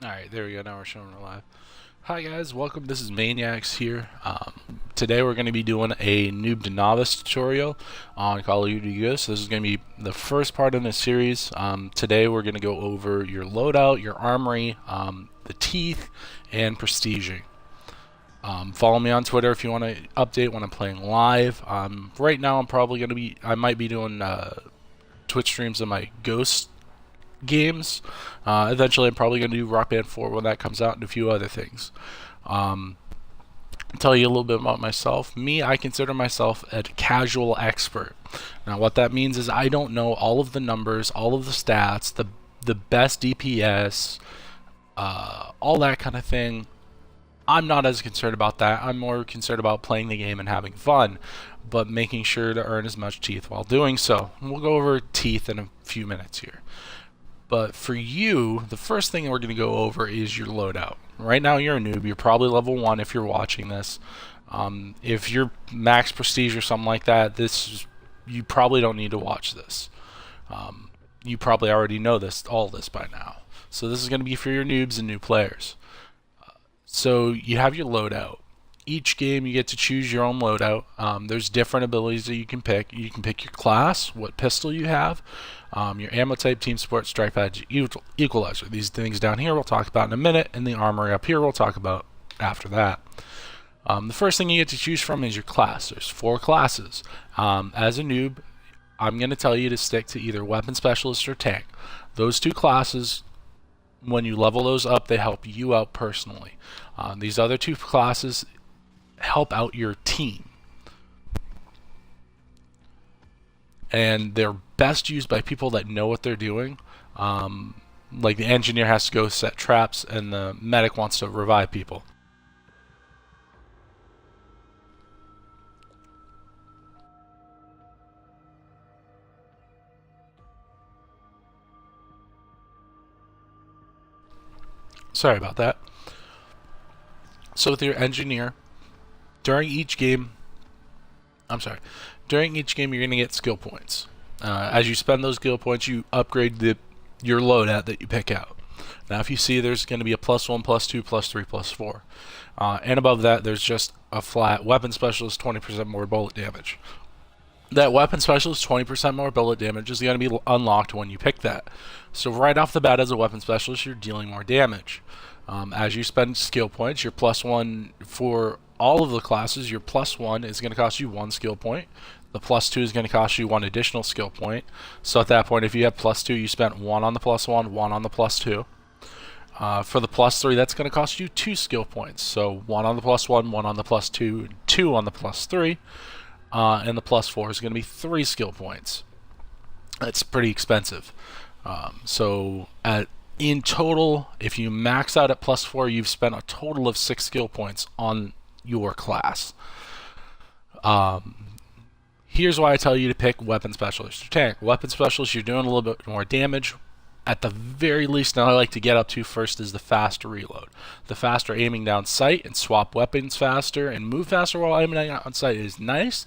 Alright, there we go. Now we're showing it live. Hi guys, welcome. This is Maniacs here. Today we're going to be doing a Noob to Novice tutorial on Call of Duty Ghosts. This is going to be the first part in the series. Today we're going to go over your loadout, your armory, the teeth, and prestiging. Follow me on Twitter if you want to update when I'm playing live. Right now I might be doing Twitch streams of my Ghost games. Eventually I'm probably going to do Rock Band 4 when that comes out and a few other things. Tell you a little bit about myself. I consider myself a casual expert. Now what that means is I don't know all of the numbers, all of the stats, the best DPS, all that kind of thing. I'm not as concerned about that. I'm more concerned about playing the game and having fun, but making sure to earn as much teeth while doing so. We'll go over teeth in a few minutes here. But for you, the first thing we're going to go over is your loadout. Right now you're a noob. You're probably level 1 if you're watching this. If you're max prestige or something like that, you probably don't need to watch this. You probably already know all this by now. So this is going to be for your noobs and new players. So you have your loadout. Each game you get to choose your own loadout. There's different abilities that you can pick. You can pick your class, what pistol you have, your ammo type, team support, strike badge, equalizer. These things down here we'll talk about in a minute, and the armory up here we'll talk about after that. The first thing you get to choose from is your class. There's 4 classes. As a noob, I'm going to tell you to stick to either weapon specialist or tank. Those 2 classes, when you level those up, they help you out personally. These other 2 classes help out your team, and they're best used by people that know what they're doing. Like the engineer has to go set traps and the medic wants to revive people. Sorry about that. So with your engineer, during each game you're going to get skill points. As you spend those skill points, you upgrade your loadout that you pick out. Now if you see, there's going to be a +1, +2, +3, +4. And above that there's just a flat weapon specialist, 20% more bullet damage. That weapon specialist 20% more bullet damage is going to be unlocked when you pick that. So right off the bat, as a weapon specialist, you're dealing more damage. As you spend skill points, your +1 for all of the classes, your +1 is going to cost you 1 skill point. The +2 is going to cost you 1 additional skill point. So at that point, if you have +2, you spent 1 on the +1, 1 on the +2. For the +3, that's going to cost you 2 skill points. So 1 on the +1, 1 on the +2, 2 on the +3. And the +4 is going to be 3 skill points. That's pretty expensive. In total, if you max out at +4, you've spent a total of 6 skill points on your class. Here's why I tell you to pick weapon specialist or tank. Weapon specialist, you're doing a little bit more damage. At the very least, now I like to get up to first is the faster reload. The faster aiming down sight and swap weapons faster and move faster while aiming down sight is nice.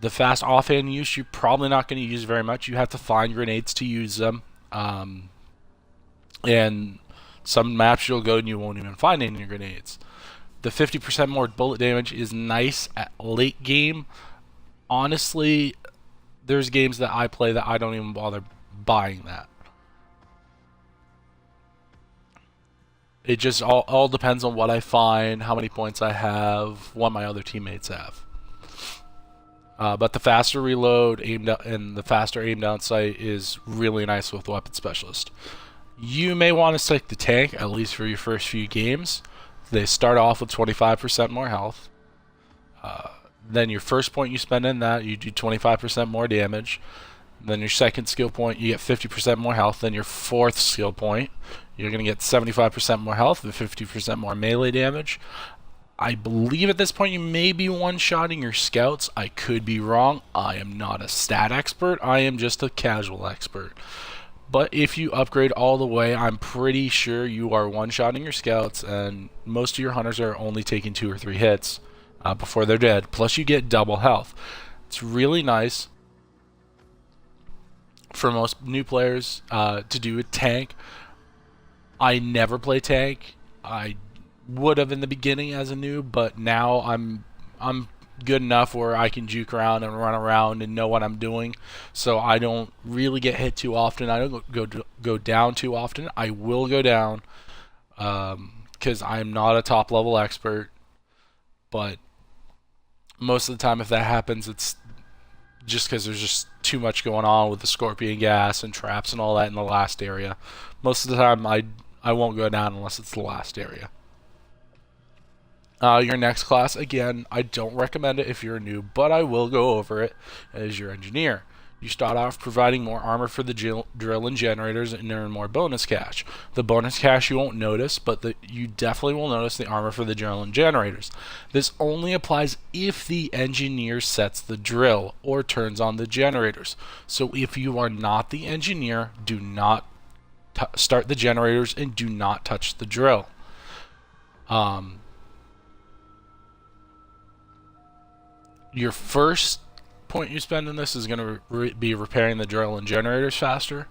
The fast offhand use, you're probably not going to use very much. You have to find grenades to use them. And some maps you'll go and you won't even find any grenades. The 50% more bullet damage is nice at late game. Honestly, there's games that I play that I don't even bother buying that. It just all depends on what I find, how many points I have, what my other teammates have. But the faster reload and the faster aim down sight is really nice with weapon specialist. You may want to stick to tank, at least for your first few games. They start off with 25% more health. Then your first point you spend in that, you do 25% more damage. Then your second skill point, you get 50% more health. Then your fourth skill point, you're going to get 75% more health and 50% more melee damage. I believe at this point you may be one-shotting your scouts. I could be wrong. I am not a stat expert. I am just a casual expert. But if you upgrade all the way, I'm pretty sure you are one-shotting your scouts, and most of your hunters are only taking 2 or 3 hits before they're dead. Plus you get double health. It's really nice for most new players to do a tank. I never play tank. I would have in the beginning as a noob, but now I'm good enough where I can juke around and run around and know what I'm doing. So I don't really get hit too often. I don't go down too often. I will go down because I'm not a top level expert, but most of the time if that happens, it's just because there's just too much going on with the scorpion gas and traps and all that in the last area. Most of the time I won't go down unless it's the last area. Your next class, again, I don't recommend it if you're a noob, but I will go over it as your engineer. You start off providing more armor for the drill and generators and earn more bonus cash. The bonus cash you won't notice, but you definitely will notice the armor for the drill and generators. This only applies if the engineer sets the drill or turns on the generators. So if you are not the engineer, do not start the generators and do not touch the drill. Your first point you spend in this is going to be repairing the drill and generators faster.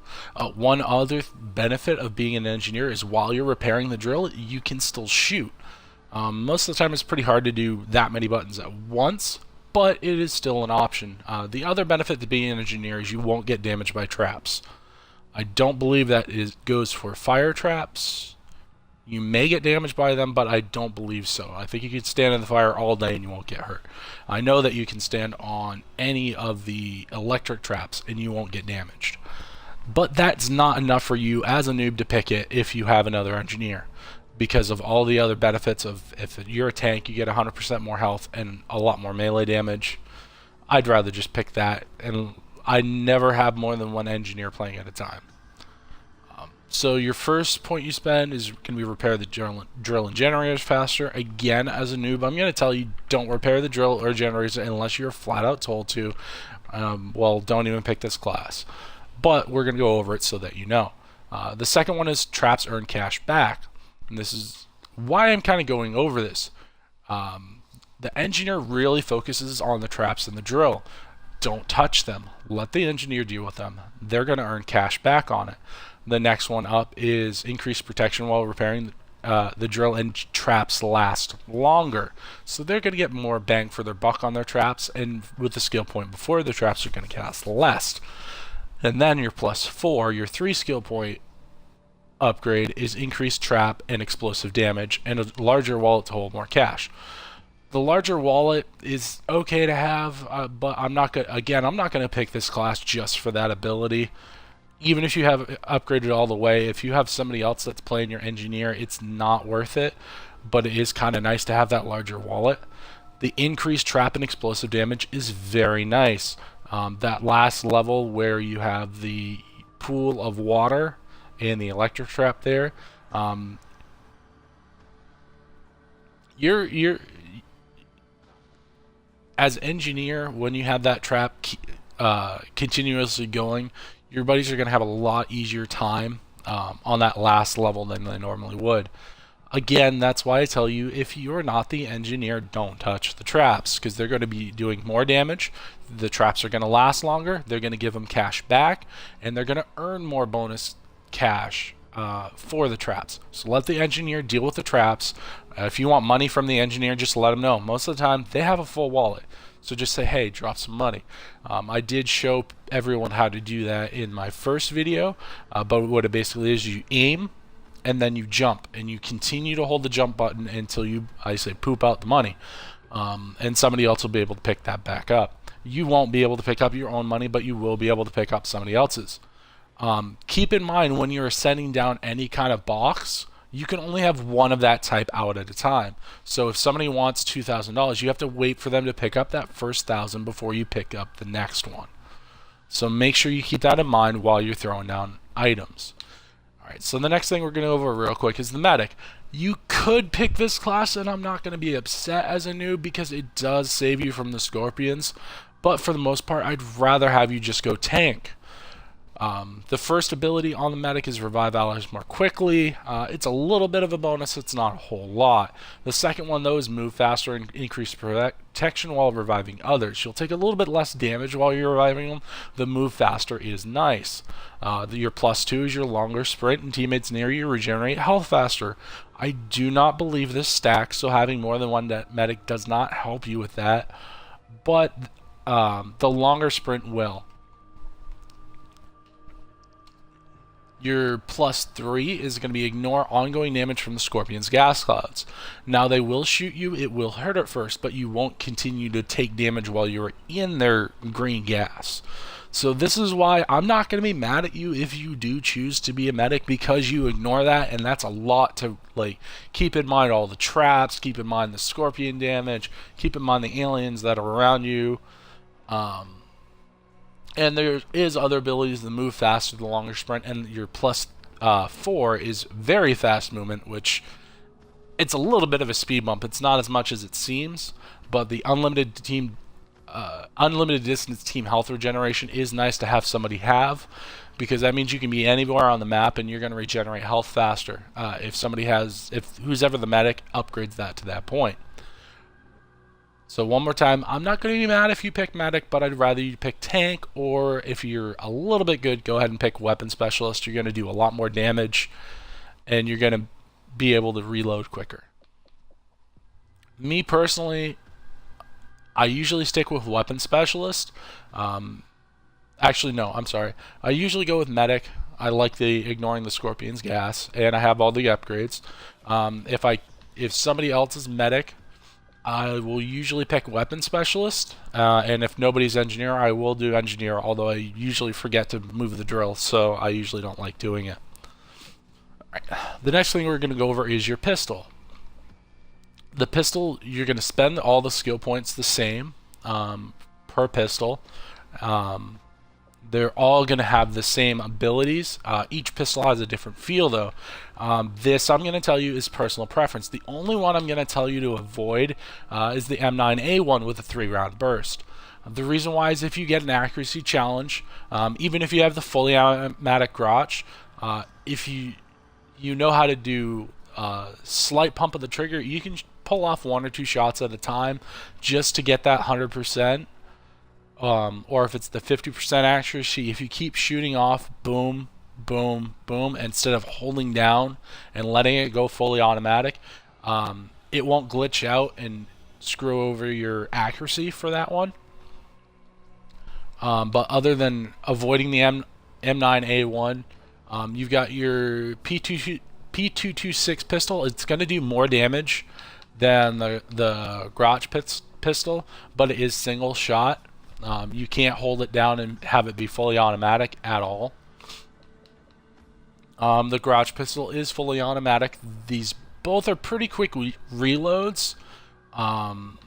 One other benefit of being an engineer is while you're repairing the drill, you can still shoot. Most of the time it's pretty hard to do that many buttons at once, but it is still an option. The other benefit to being an engineer is you won't get damaged by traps. I don't believe that goes for fire traps. You may get damaged by them, but I don't believe so. I think you can stand in the fire all day and you won't get hurt. I know that you can stand on any of the electric traps and you won't get damaged. But that's not enough for you as a noob to pick it if you have another engineer, because of all the other benefits of if you're a tank, you get 100% more health and a lot more melee damage. I'd rather just pick that, and I never have more than one engineer playing at a time. So your first point you spend is going to be repair the drill and generators faster. Again, as a noob, I'm going to tell you don't repair the drill or generators unless you're flat out told to. Well, don't even pick this class. But we're going to go over it so that you know. The second one is traps earn cash back. And this is why I'm kind of going over this. The engineer really focuses on the traps and the drill. Don't touch them. Let the engineer deal with them. They're going to earn cash back on it. The next one up is increased protection while repairing. The drill and traps last longer, so they're going to get more bang for their buck on their traps, and with the skill point before, the traps are going to cast less. And then your +4, your 3 skill point upgrade is increased trap and explosive damage and a larger wallet to hold more cash. The larger wallet is okay to have, but I'm not going to pick this class just for that ability. Even if you have upgraded all the way, if you have somebody else that's playing your engineer, it's not worth it, but it is kind of nice to have that larger wallet. The increased trap and explosive damage is very nice. That last level where you have the pool of water and the electric trap there, you're as engineer, when you have that trap continuously going, your buddies are going to have a lot easier time on that last level than they normally would. Again, that's why I tell you, if you're not the engineer, don't touch the traps, because they're going to be doing more damage. The traps are going to last longer, they're going to give them cash back, and they're going to earn more bonus cash for the traps. So let the engineer deal with the traps. If you want money from the engineer, just let them know. Most of the time, they have a full wallet. So just say, hey, drop some money. I did show everyone how to do that in my first video, but what it basically is, you aim and then you jump, and you continue to hold the jump button until you, I say, poop out the money, and somebody else will be able to pick that back up. You won't be able to pick up your own money, but you will be able to pick up somebody else's. Keep in mind, when you're sending down any kind of box, you can only have one of that type out at a time. So if somebody wants $2,000, you have to wait for them to pick up that first 1,000 before you pick up the next one. So make sure you keep that in mind while you're throwing down items. Alright, so the next thing we're going to go over real quick is the medic. You could pick this class, and I'm not going to be upset as a noob because it does save you from the scorpions. But for the most part, I'd rather have you just go tank. The first ability on the medic is revive allies more quickly. It's a little bit of a bonus, it's not a whole lot. The second one though is move faster and increase protection while reviving others. You'll take a little bit less damage while you're reviving them. The move faster is nice. Your +2 is your longer sprint, and teammates near you regenerate health faster. I do not believe this stacks, so having more than one medic does not help you with that, but the longer sprint will. Your +3 is going to be ignore ongoing damage from the Scorpion's gas clouds. Now they will shoot you, it will hurt at first, but you won't continue to take damage while you're in their green gas. So this is why I'm not going to be mad at you if you do choose to be a medic, because you ignore that, and that's a lot to like keep in mind. All the traps, keep in mind the Scorpion damage, keep in mind the aliens that are around you. And there is other abilities that move faster, the longer sprint, and your +4 is very fast movement, which it's a little bit of a speed bump. It's not as much as it seems, but the unlimited distance team health regeneration is nice to have somebody have, because that means you can be anywhere on the map and you're going to regenerate health faster. If who's ever the medic upgrades that to that point. So one more time, I'm not going to be mad if you pick medic, but I'd rather you pick tank, or if you're a little bit good, go ahead and pick weapon specialist. You're going to do a lot more damage, and you're going to be able to reload quicker. Me personally, I usually stick with weapon specialist. Actually, no, I'm sorry. I usually go with medic. I like the ignoring the Scorpion's gas, and I have all the upgrades. If somebody else is medic, I will usually pick weapon specialist, and if nobody's engineer, I will do engineer, although I usually forget to move the drill, so I usually don't like doing it. Alright. The next thing we're going to go over is your pistol. The pistol, you're going to spend all the skill points the same per pistol. They're all going to have the same abilities. Each pistol has a different feel, though. This, I'm going to tell you, is personal preference. The only one I'm going to tell you to avoid is the M9A1 with a 3-round burst. The reason why is if you get an accuracy challenge, even if you have the fully automatic Grotch, if you know how to do slight pump of the trigger, you can pull off 1 or 2 shots at a time just to get that 100%. Or if it's the 50% accuracy, if you keep shooting off, boom, boom, boom, instead of holding down and letting it go fully automatic, it won't glitch out and screw over your accuracy for that one. But other than avoiding the M9A1, you've got your P226 pistol. It's going to do more damage than the Grotch pistol, but it is single shot. You can't hold it down and have it be fully automatic at all. The Grotch pistol is fully automatic. These both are pretty quick reloads, and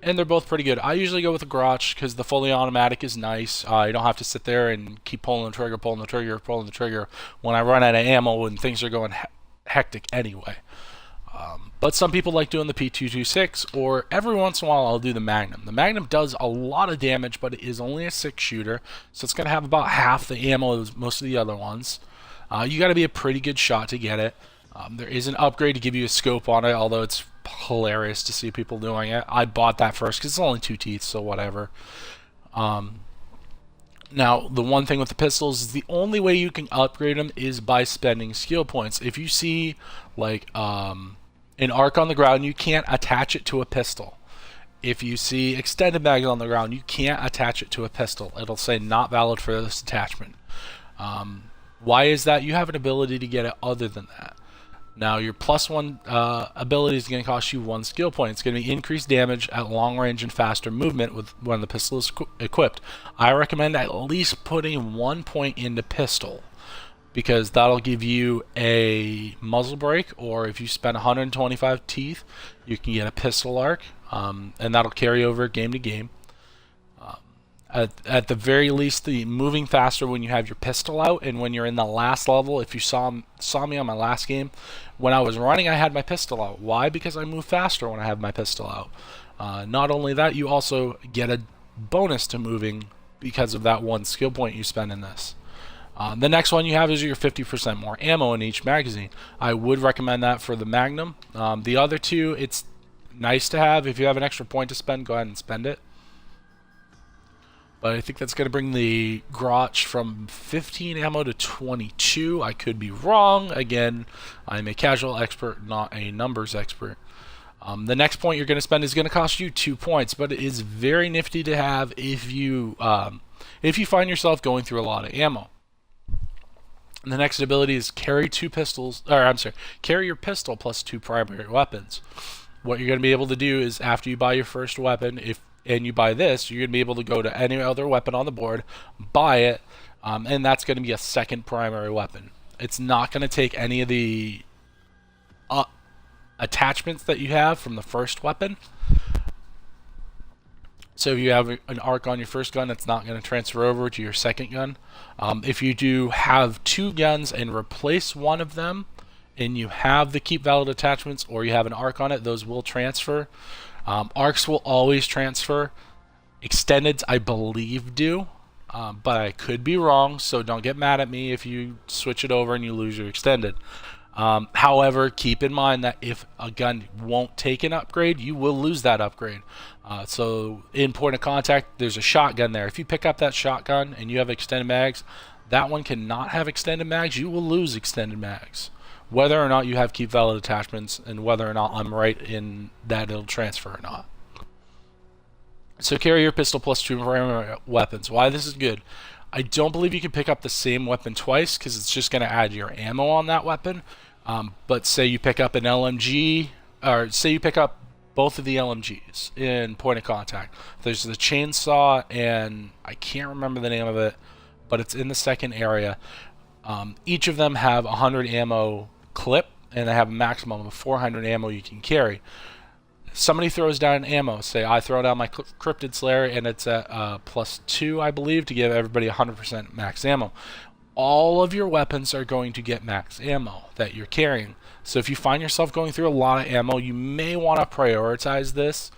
they're both pretty good. I usually go with the Grotch because the fully automatic is nice. You don't have to sit there and keep pulling the trigger, pulling the trigger, pulling the trigger when I run out of ammo and things are going hectic anyway. But some people like doing the P226, or every once in a while I'll do the Magnum. The Magnum does a lot of damage, but it is only a 6-shooter, so it's going to have about half the ammo as most of the other ones. You got to be a pretty good shot to get it. There is an upgrade to give you a scope on it, although it's hilarious to see people doing it. I bought that first because it's only 2 teeth, so whatever. Now, the one thing with the pistols is the only way you can upgrade them is by spending skill points. If you see, like, an arc on the ground, you can't attach it to a pistol. If you see extended mags on the ground, you can't attach it to a pistol. It'll say not valid for this attachment. Why is that? You have an ability to get it other than that. Now, your +1 ability is going to cost you 1 skill point. It's going to be increased damage at long range and faster movement when the pistol is equipped. I recommend at least putting 1 point into pistol, because that'll give you a muzzle brake, or if you spend 125 teeth, you can get a pistol arc, and that'll carry over game to game. At the very least, the moving faster when you have your pistol out, and when you're in the last level. If you saw me on my last game, when I was running, I had my pistol out. Why? Because I move faster when I have my pistol out. Not only that, you also get a bonus to moving because of that one skill point you spend in this. The next one you have is your 50% more ammo in each magazine. I would recommend that for the Magnum. The other two, it's nice to have. If you have an extra point to spend, go ahead and spend it. But I think that's going to bring the Grotch from 15 ammo to 22. I could be wrong. Again, I'm a casual expert, not a numbers expert. The next point you're going to spend is going to cost you 2 points, but it is very nifty to have if you find yourself going through a lot of ammo. And the next ability is carry carry your pistol plus 2 primary weapons. What you're going to be able to do is after you buy your first weapon, and you buy this, you're going to be able to go to any other weapon on the board, buy it, and that's going to be a second primary weapon. It's not going to take any of the attachments that you have from the first weapon. So if you have an arc on your first gun, it's not going to transfer over to your second gun. If you do have 2 guns and replace one of them, and you have the keep valid attachments, or you have an arc on it, those will transfer. Arcs will always transfer. Extendeds, I believe, do, but I could be wrong, so don't get mad at me if you switch it over and you lose your extended. However, keep in mind that if a gun won't take an upgrade, you will lose that upgrade. So in point of contact, there's a shotgun there. If you pick up that shotgun and you have extended mags, that one cannot have extended mags. You will lose extended mags, whether or not you have keep valid attachments and whether or not I'm right in that it'll transfer or not. So carry your pistol plus 2 primary weapons. Why this is good. I don't believe you can pick up the same weapon twice because it's just going to add your ammo on that weapon. But say you pick up an LMG, or say you pick up both of the LMGs in point of contact. There's the chainsaw, and I can't remember the name of it, but it's in the second area. Each of them have 100 ammo clip, and they have a maximum of 400 ammo you can carry. Somebody throws down ammo. Say I throw down my Cryptid Slayer, and it's at +2, I believe, to give everybody 100% max ammo. All of your weapons are going to get max ammo that you're carrying. So if you find yourself going through a lot of ammo, you may want to prioritize this.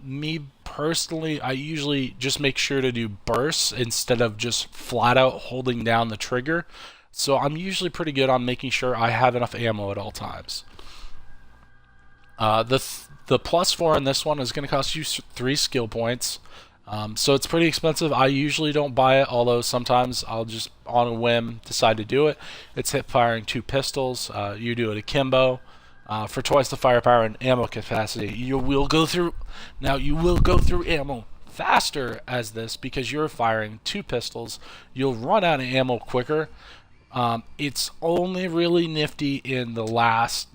Me personally, I usually just make sure to do bursts instead of just flat out holding down the trigger. So I'm usually pretty good on making sure I have enough ammo at all times. The +4 in this one is going to cost you 3 skill points. So it's pretty expensive. I usually don't buy it, although sometimes I'll just on a whim decide to do it. It's hip firing 2 pistols. You do it akimbo. For twice the firepower and ammo capacity. You will go through ammo faster as this because you're firing 2 pistols. You'll run out of ammo quicker. It's only really nifty in the last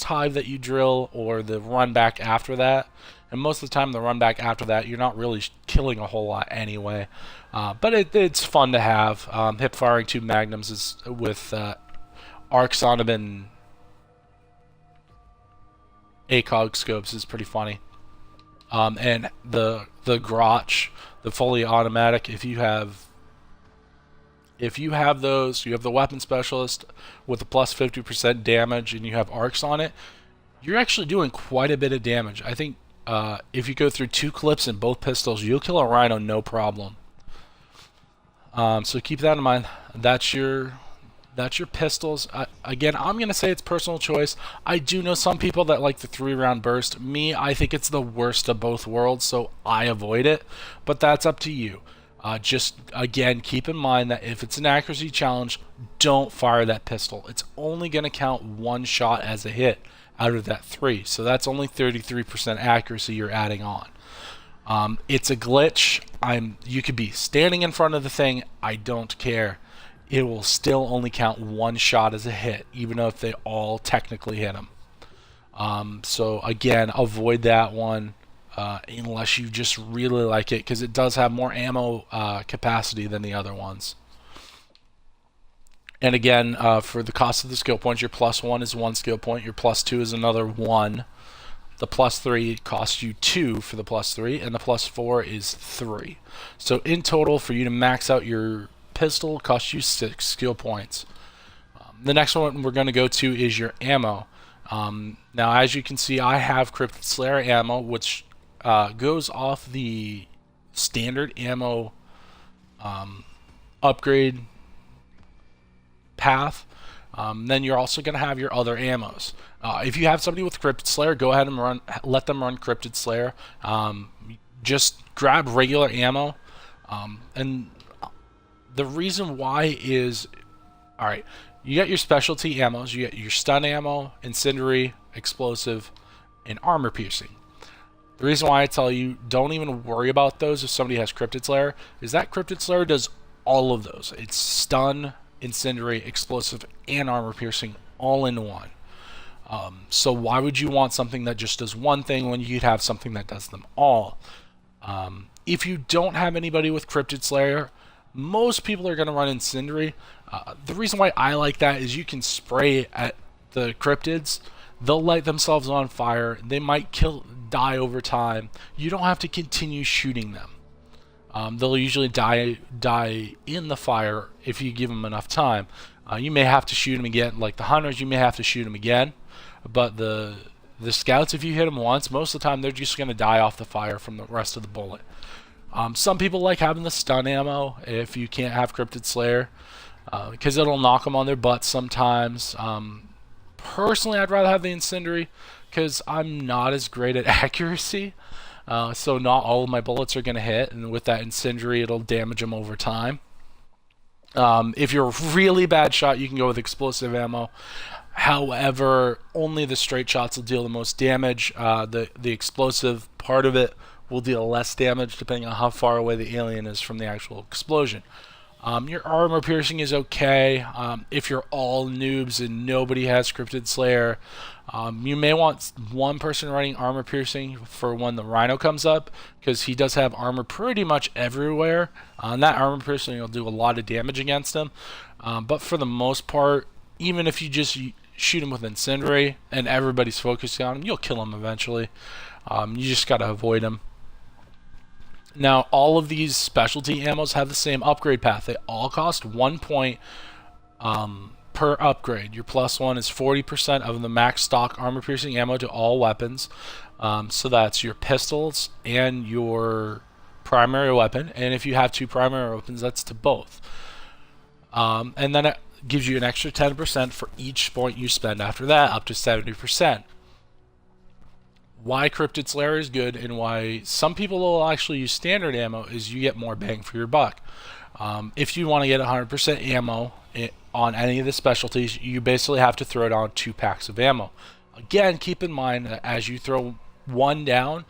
hive that you drill or the run back after that. And most of the time the run back after that, you're not really killing a whole lot anyway. But it's fun to have. Hip firing 2 magnums is with arcs on them and ACOG scopes is pretty funny. And the Grotch, the fully automatic, if you have those, you have the weapon specialist with the +50% damage and you have arcs on it, you're actually doing quite a bit of damage. I think if you go through 2 clips in both pistols, you'll kill a rhino no problem. So keep that in mind. That's your pistols. Again, I'm going to say it's personal choice. I do know some people that like the 3-round burst. Me, I think it's the worst of both worlds, so I avoid it. But that's up to you. Just, again, keep in mind that if it's an accuracy challenge, don't fire that pistol. It's only going to count 1 shot as a hit out of that 3. So that's only 33% accuracy you're adding on. It's a glitch. You could be standing in front of the thing. I don't care. It will still only count 1 shot as a hit, even though if they all technically hit them. So again, avoid that one unless you just really like it, because it does have more ammo capacity than the other ones. And again, for the cost of the skill points, your +1 is 1 skill point, your +2 is another 1. The +3 costs you 2 for the +3, and the +4 is 3. So in total, for you to max out your pistol, costs you 6 skill points. The next one we're going to go to is your ammo. Now, as you can see, I have Cryptid Slayer ammo, which goes off the standard ammo upgrade path, then you're also going to have your other ammos. If you have somebody with Cryptid Slayer, go ahead and let them run Cryptid Slayer. Just grab regular ammo, and the reason why is, alright, you got your specialty ammos, you get your stun ammo, incendiary, explosive, and armor piercing. The reason why I tell you don't even worry about those if somebody has Cryptid Slayer is that Cryptid Slayer does all of those. It's stun, incendiary, explosive, and armor piercing all in one. So why would you want something that just does one thing when you'd have something that does them all? If you don't have anybody with Cryptid Slayer, most people are going to run incendiary. The reason why I like that is you can spray at the cryptids. They'll light themselves on fire. They might die over time. You don't have to continue shooting them. They'll usually die in the fire if you give them enough time. You may have to shoot them again, like the hunters. You may have to shoot them again, but the scouts, if you hit them once, most of the time they're just going to die off the fire from the rest of the bullet. Some people like having the stun ammo if you can't have Cryptid Slayer, because it'll knock them on their butts sometimes. Personally, I'd rather have the incendiary because I'm not as great at accuracy, so not all of my bullets are going to hit, and with that incendiary it'll damage them over time. If you're a really bad shot, you can go with explosive ammo. However, only the straight shots will deal the most damage. The explosive part of it will deal less damage depending on how far away the alien is from the actual explosion. Your armor piercing is okay. If you're all noobs and nobody has Cryptid Slayer, you may want one person running armor piercing for when the Rhino comes up, because he does have armor pretty much everywhere. And that armor piercing will do a lot of damage against him. But for the most part, even if you just shoot him with incendiary and everybody's focusing on him, you'll kill him eventually. You just gotta avoid him. Now, all of these specialty ammos have the same upgrade path. They all cost 1 point per upgrade. Your +1 is 40% of the max stock armor piercing ammo to all weapons. So that's your pistols and your primary weapon. And if you have 2 primary weapons, that's to both. And then it gives you an extra 10% for each point you spend after that, up to 70%. Why Cryptid Slayer is good and why some people will actually use standard ammo is you get more bang for your buck. If you want to get 100% ammo on any of the specialties, you basically have to throw down 2 packs of ammo. Again, keep in mind that as you throw one down,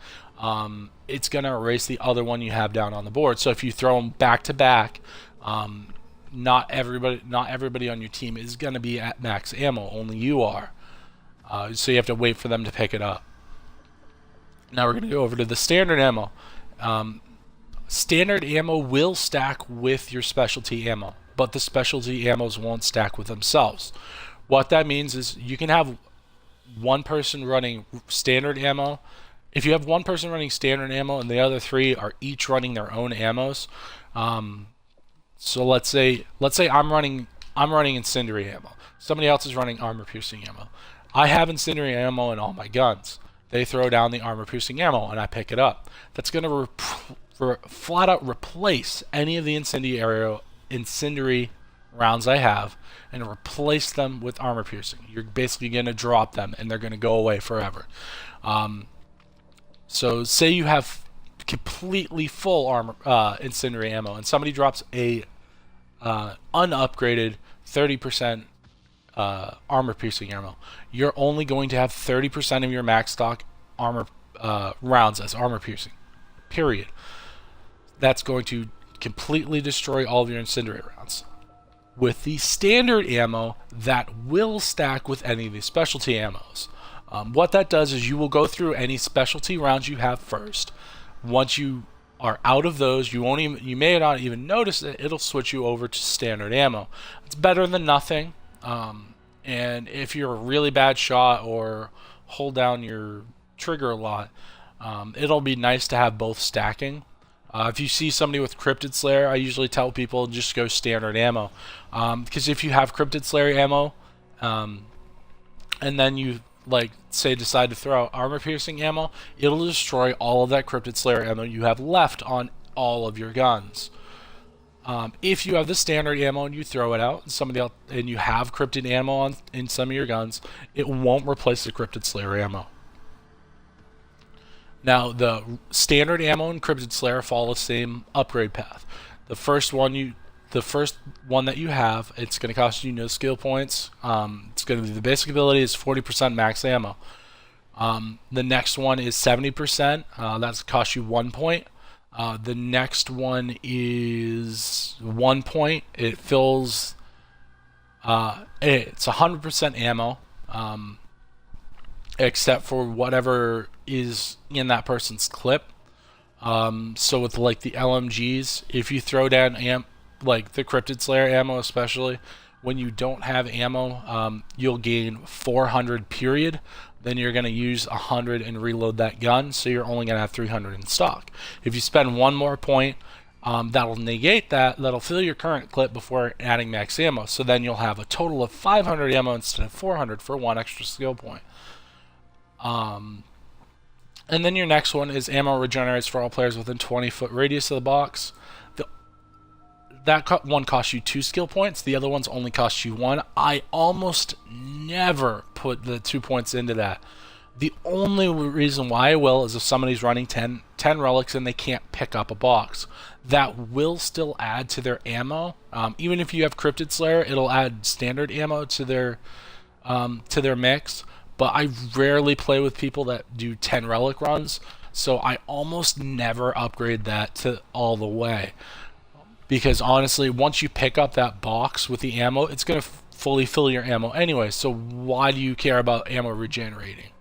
it's going to erase the other one you have down on the board. So if you throw them back to back, not everybody on your team is going to be at max ammo. Only you are. So you have to wait for them to pick it up. Now we're going to go over to the standard ammo. Standard ammo will stack with your specialty ammo, but the specialty ammos won't stack with themselves. What that means is you can have one person running standard ammo. If you have one person running standard ammo and the other 3 are each running their own ammos, so let's say I'm running incendiary ammo. Somebody else is running armor piercing ammo. I have incendiary ammo in all my guns. They throw down the armor piercing ammo and I pick it up. That's going to flat out replace any of the incendiary rounds I have and replace them with armor piercing. You're basically going to drop them and they're going to go away forever. So say you have completely full armor incendiary ammo and somebody drops a unupgraded 30% armor piercing ammo. You're only going to have 30% of your max stock armor rounds as armor piercing. Period. That's going to completely destroy all of your incendiary rounds. With the standard ammo, that will stack with any of the specialty ammos. What that does is you will go through any specialty rounds you have first. Once you are out of those, you may not even notice it. It'll switch you over to standard ammo. It's better than nothing. And if you're a really bad shot or hold down your trigger a lot, it'll be nice to have both stacking. If you see somebody with Cryptid Slayer, I usually tell people just go standard ammo, because if you have Cryptid Slayer ammo, and then you decide to throw out armor piercing ammo, it'll destroy all of that Cryptid Slayer ammo you have left on all of your guns. If you have the standard ammo and you throw it out, and you have cryptid ammo in some of your guns, it won't replace the Cryptid Slayer ammo. Now, the standard ammo and Cryptid Slayer follow the same upgrade path. The first one that you have, it's going to cost you no skill points. It's going to be the basic ability is 40% max ammo. The next one is 70%. That's cost you 1 point. The next one is 1 point. It fills. It's 100% ammo, except for whatever is in that person's clip. So with like the LMGs, if you throw down like the Cryptid Slayer ammo, especially when you don't have ammo, you'll gain 400 period. Then you're going to use 100 and reload that gun, so you're only going to have 300 in stock. If you spend 1 more point, that'll negate that. That'll fill your current clip before adding max ammo. So then you'll have a total of 500 ammo instead of 400 for 1 extra skill point. And then your next one is ammo regenerates for all players within 20-foot radius of the box. That one costs you 2 skill points. The other ones only cost you 1. I almost never put the 2 points into that. The only reason why I will is if somebody's running 10 relics and they can't pick up a box. That will still add to their ammo. Even if you have Cryptid Slayer, it'll add standard ammo to their mix. But I rarely play with people that do 10 relic runs, so I almost never upgrade that to all the way. Because honestly, once you pick up that box with the ammo, it's going to fully fill your ammo anyway, so why do you care about ammo regenerating?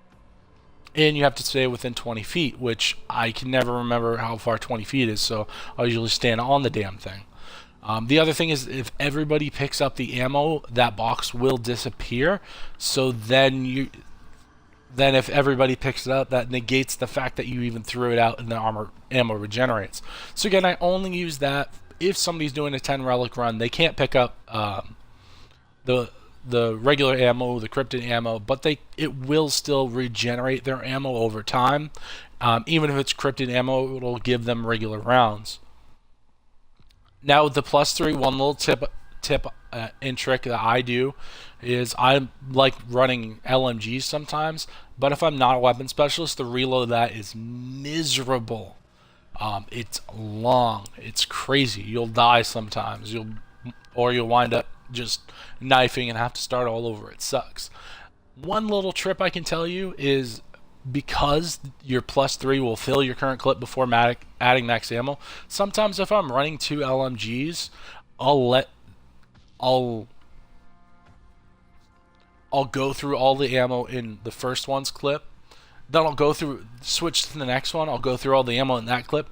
And you have to stay within 20 feet, which I can never remember how far 20 feet is, so I'll usually stand on the damn thing. The other thing is, if everybody picks up the ammo, that box will disappear, so then if everybody picks it up, that negates the fact that you even threw it out and the ammo regenerates. So again, I only use that if somebody's doing a 10 relic run. They can't pick up the regular ammo, the cryptid ammo, but it will still regenerate their ammo over time. Even if it's cryptid ammo, it'll give them regular rounds. Now with the +3, one little tip and trick that I do is I like running LMGs sometimes, but if I'm not a weapon specialist, the reload of that is miserable. It's long. It's crazy. You'll die sometimes. You'll wind up just knifing and have to start all over. It sucks. One little trip I can tell you is, because your +3 will fill your current clip before adding max ammo, sometimes if I'm running 2 LMGs, I'll go through all the ammo in the first one's clip. Then I'll switch to the next one. I'll go through all the ammo in that clip,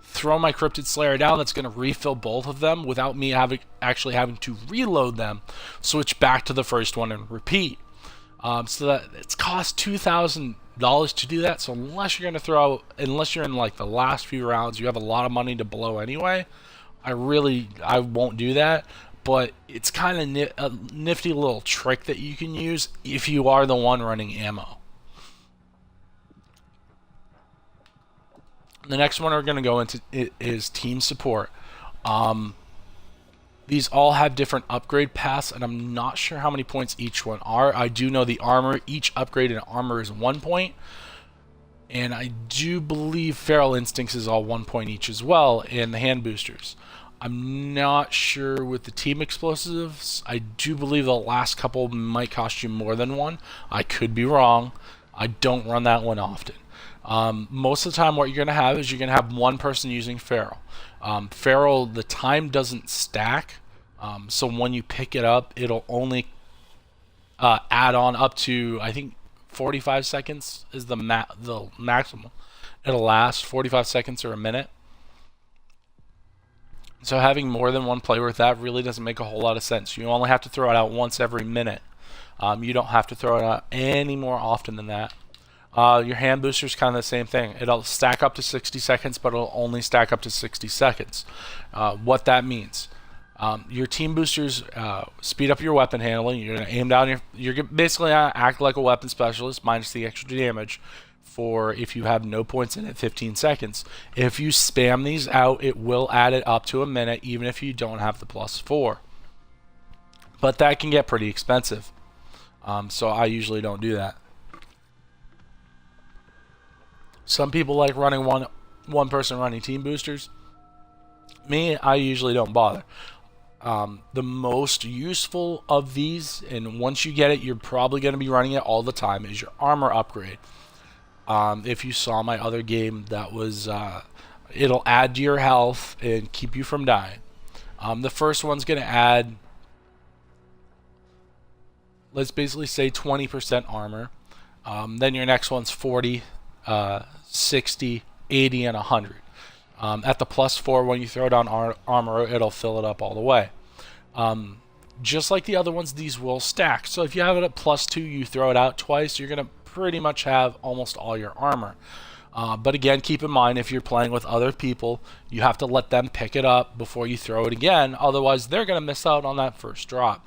throw my Cryptid Slayer down. That's going to refill both of them without me actually having to reload them. Switch back to the first one and repeat. So that it's cost $2,000 to do that. So unless you're in like the last few rounds, you have a lot of money to blow anyway. I won't do that. But it's kind of a nifty little trick that you can use if you are the one running ammo. The next one we're going to go into is team support. These all have different upgrade paths, and I'm not sure how many points each one are. I do know the armor, each upgrade in armor is 1 point. And I do believe Feral Instincts is all 1 point each as well, and the hand boosters. I'm not sure with the team explosives. I do believe the last couple might cost you more than 1. I could be wrong. I don't run that one often. Most of the time what you're going to have is you're going to have one person using Feral. Feral, the time doesn't stack, so when you pick it up, it'll only add on up to, I think, 45 seconds is the maximum. It'll last 45 seconds or a minute. So having more than one player with that really doesn't make a whole lot of sense. You only have to throw it out once every minute. You don't have to throw it out any more often than that. Your hand booster is kind of the same thing. It'll stack up to 60 seconds, but it'll only stack up to 60 seconds. What that means, your team boosters speed up your weapon handling. You're going to aim down you're basically going to act like a weapon specialist minus the extra damage, for if you have no points in it, 15 seconds. If you spam these out, it will add it up to a minute, even if you don't have the +4. But that can get pretty expensive. So I usually don't do that. Some people like running one person running team boosters. Me, I usually don't bother. The most useful of these, and once you get it, you're probably going to be running it all the time, is your armor upgrade. If you saw my other game, that was it'll add to your health and keep you from dying. The first one's going to add, let's basically say 20% armor. Then your next one's 40, 60, 80, and 100. At the +4, when you throw down armor, it'll fill it up all the way. Just like the other ones, these will stack. So if you have it at +2, you throw it out twice, you're going to pretty much have almost all your armor. But again, keep in mind, if you're playing with other people, you have to let them pick it up before you throw it again. Otherwise, they're going to miss out on that first drop.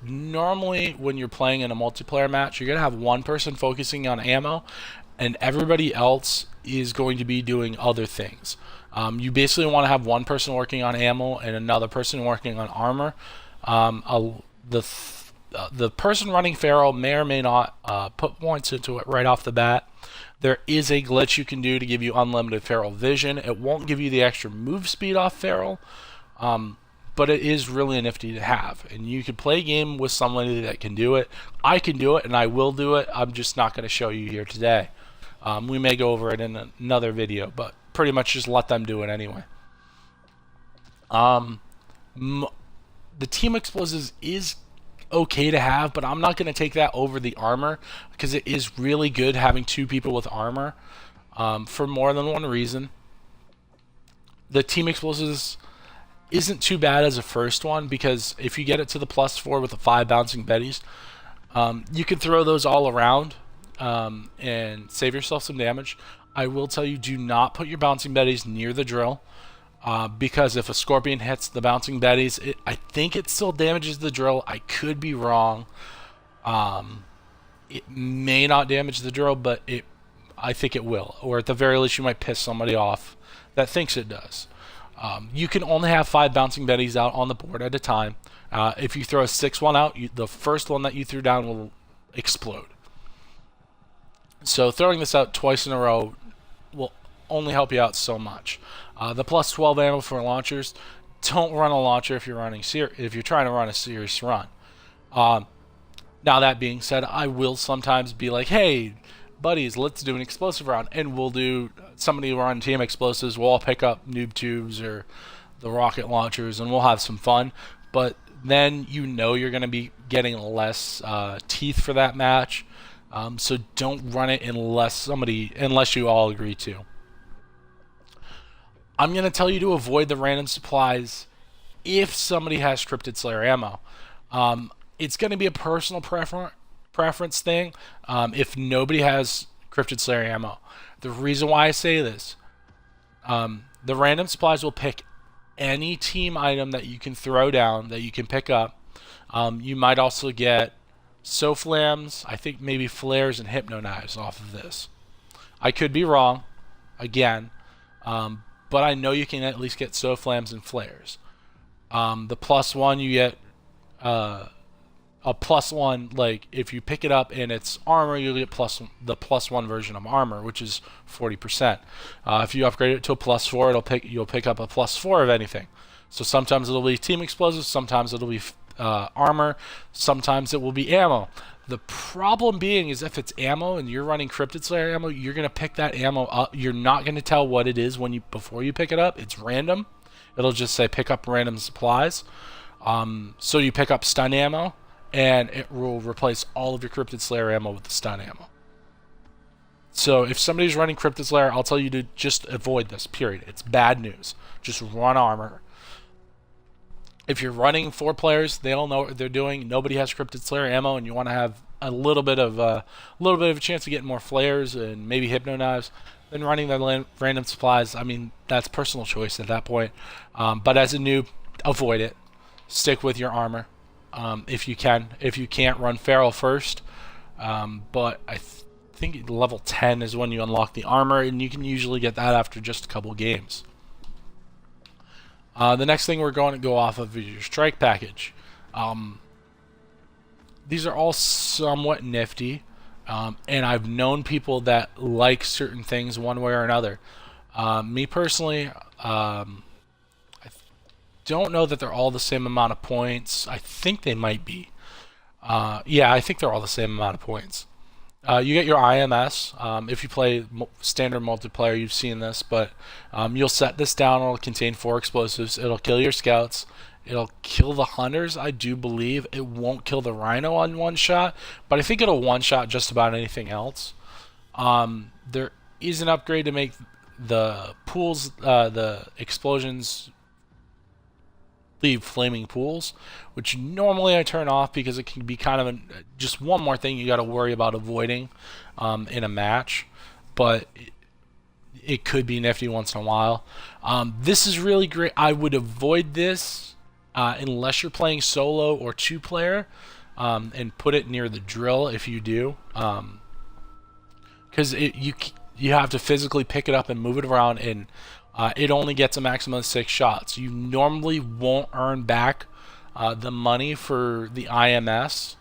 Normally, when you're playing in a multiplayer match, you're going to have one person focusing on ammo, and everybody else is going to be doing other things. You basically want to have one person working on ammo and another person working on armor. The person running Feral may or may not put points into it right off the bat. There is a glitch you can do to give you unlimited Feral vision. It won't give you the extra move speed off Feral, but it is really nifty to have. And you can play a game with somebody that can do it. I can do it, and I will do it. I'm just not going to show you here today. We may go over it in another video, but pretty much just let them do it anyway. The team explosives is okay to have, but I'm not going to take that over the armor, because it is really good having two people with armor for more than one reason. The team explosives isn't too bad as a first one, because if you get it to the +4 with the 5 bouncing betties, you can throw those all around and save yourself some damage. I will tell you, do not put your bouncing betties near the drill, because if a scorpion hits the bouncing betties, I think it still damages the drill. I could be wrong. It may not damage the drill, but I think it will. Or at the very least, you might piss somebody off that thinks it does. You can only have 5 bouncing betties out on the board at a time. If you throw a 6th one out, the first one that you threw down will explode. So throwing this out twice in a row will only help you out so much. The +12 ammo for launchers. Don't run a launcher if you're trying to run a serious run. Now that being said, I will sometimes be like, hey, buddies, let's do an explosive round, and we'll do somebody will run team explosives. We'll all pick up noob tubes or the rocket launchers, and we'll have some fun. But then you're going to be getting less teeth for that match. So don't run it unless you all agree to. I'm going to tell you to avoid the random supplies if somebody has Cryptid Slayer ammo. It's going to be a personal preference thing if nobody has Cryptid Slayer ammo. The reason why I say this, the random supplies will pick any team item that you can throw down, that you can pick up. You might also get Soflams, I think maybe flares and hypno knives off of this. I could be wrong, again, but I know you can at least get Soflams and flares. The +1, you get a +1, like if you pick it up and it's armor, you'll get the +1 version of armor, which is 40%. If you upgrade it to a +4, you'll pick up a +4 of anything. So sometimes it'll be team explosives, sometimes it'll be armor, sometimes it will be ammo. The problem being is if it's ammo and you're running Cryptid Slayer ammo, you're going to pick that ammo up. You're not going to tell what it is before you pick it up. It's random. It'll just say pick up random supplies. So you pick up stun ammo, and it will replace all of your Cryptid Slayer ammo with the stun ammo. So if somebody's running Cryptid Slayer, I'll tell you to just avoid this, period. It's bad news. Just run armor. If you're running 4 players, they all know what they're doing. Nobody has Cryptid Slayer ammo, and you want to have a little bit of a chance of getting more flares and maybe hypno knives. Then running the random supplies, I mean, that's personal choice at that point. But as a noob, avoid it. Stick with your armor if you can. If you can't, run Feral first. but I think level 10 is when you unlock the armor, and you can usually get that after just a couple games. The next thing we're going to go off of is your strike package. These are all somewhat nifty, and I've known people that like certain things one way or another. Me personally, I don't know that they're all the same amount of points. I think they might be. Yeah, I think they're all the same amount of points. You get your IMS. If you play standard multiplayer, you've seen this, but you'll set this down. It'll contain 4 explosives. It'll kill your scouts. It'll kill the hunters, I do believe. It won't kill the rhino on one shot, but I think it'll one-shot just about anything else. There is an upgrade to make the pools, the explosions leave flaming pools, which normally I turn off because it can be kind of just one more thing you got to worry about avoiding in a match, but it could be nifty once in a while. This is really great. I would avoid this unless you're playing solo or 2-player, and put it near the drill if you do, because you have to physically pick it up and move it around, and it only gets a maximum of 6 shots. You normally won't earn back the money for the IMS.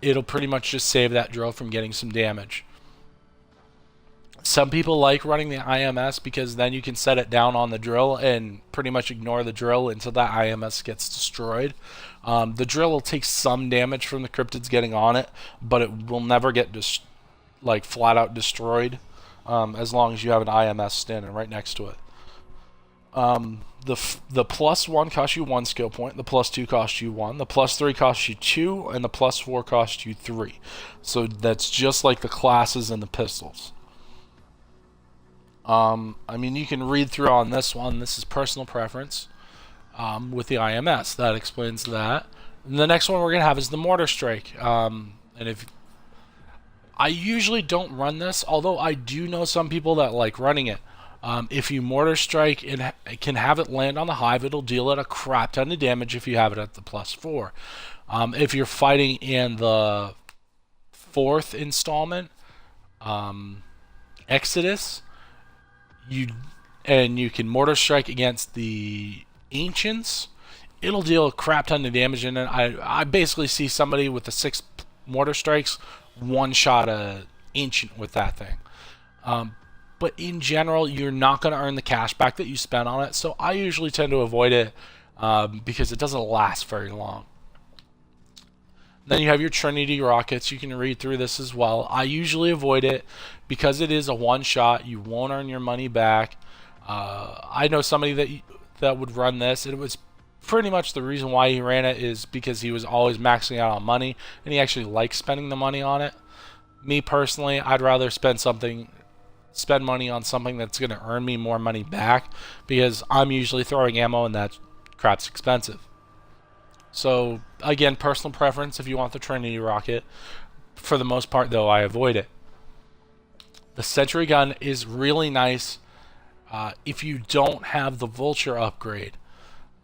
It'll pretty much just save that drill from getting some damage. Some people like running the IMS because then you can set it down on the drill and pretty much ignore the drill until that IMS gets destroyed. The drill will take some damage from the cryptids getting on it, but it will never get like flat out destroyed, as long as you have an IMS standing right next to it. The +1 costs you 1 skill point, the +2 costs you 1, the +3 costs you 2, and the +4 costs you 3. So that's just like the classes and the pistols. I mean, you can read through on this one. This is personal preference with the IMS. That explains that. And the next one we're going to have is the mortar strike. And if I usually don't run this, although I do know some people that like running it. If you mortar strike and can have it land on the hive, it'll deal it a crap ton of damage if you have it at the +4. If you're fighting in the 4th installment, Exodus, you can mortar strike against the ancients, it'll deal a crap ton of damage. And I basically see somebody with the 6 mortar strikes one-shot a ancient with that thing. But in general, you're not going to earn the cash back that you spent on it, so I usually tend to avoid it because it doesn't last very long. Then you have your Trinity rockets. You can read through this as well. I usually avoid it because it is a one-shot. You won't earn your money back. I know somebody that would run this, and it was pretty much the reason why he ran it is because he was always maxing out on money, and he actually likes spending the money on it. Me personally, I'd rather spend money on something that's going to earn me more money back, because I'm usually throwing ammo and that crap's expensive. So again, personal preference if you want the Trinity rocket. For the most part though, I avoid it. The sentry gun is really nice if you don't have the vulture upgrade.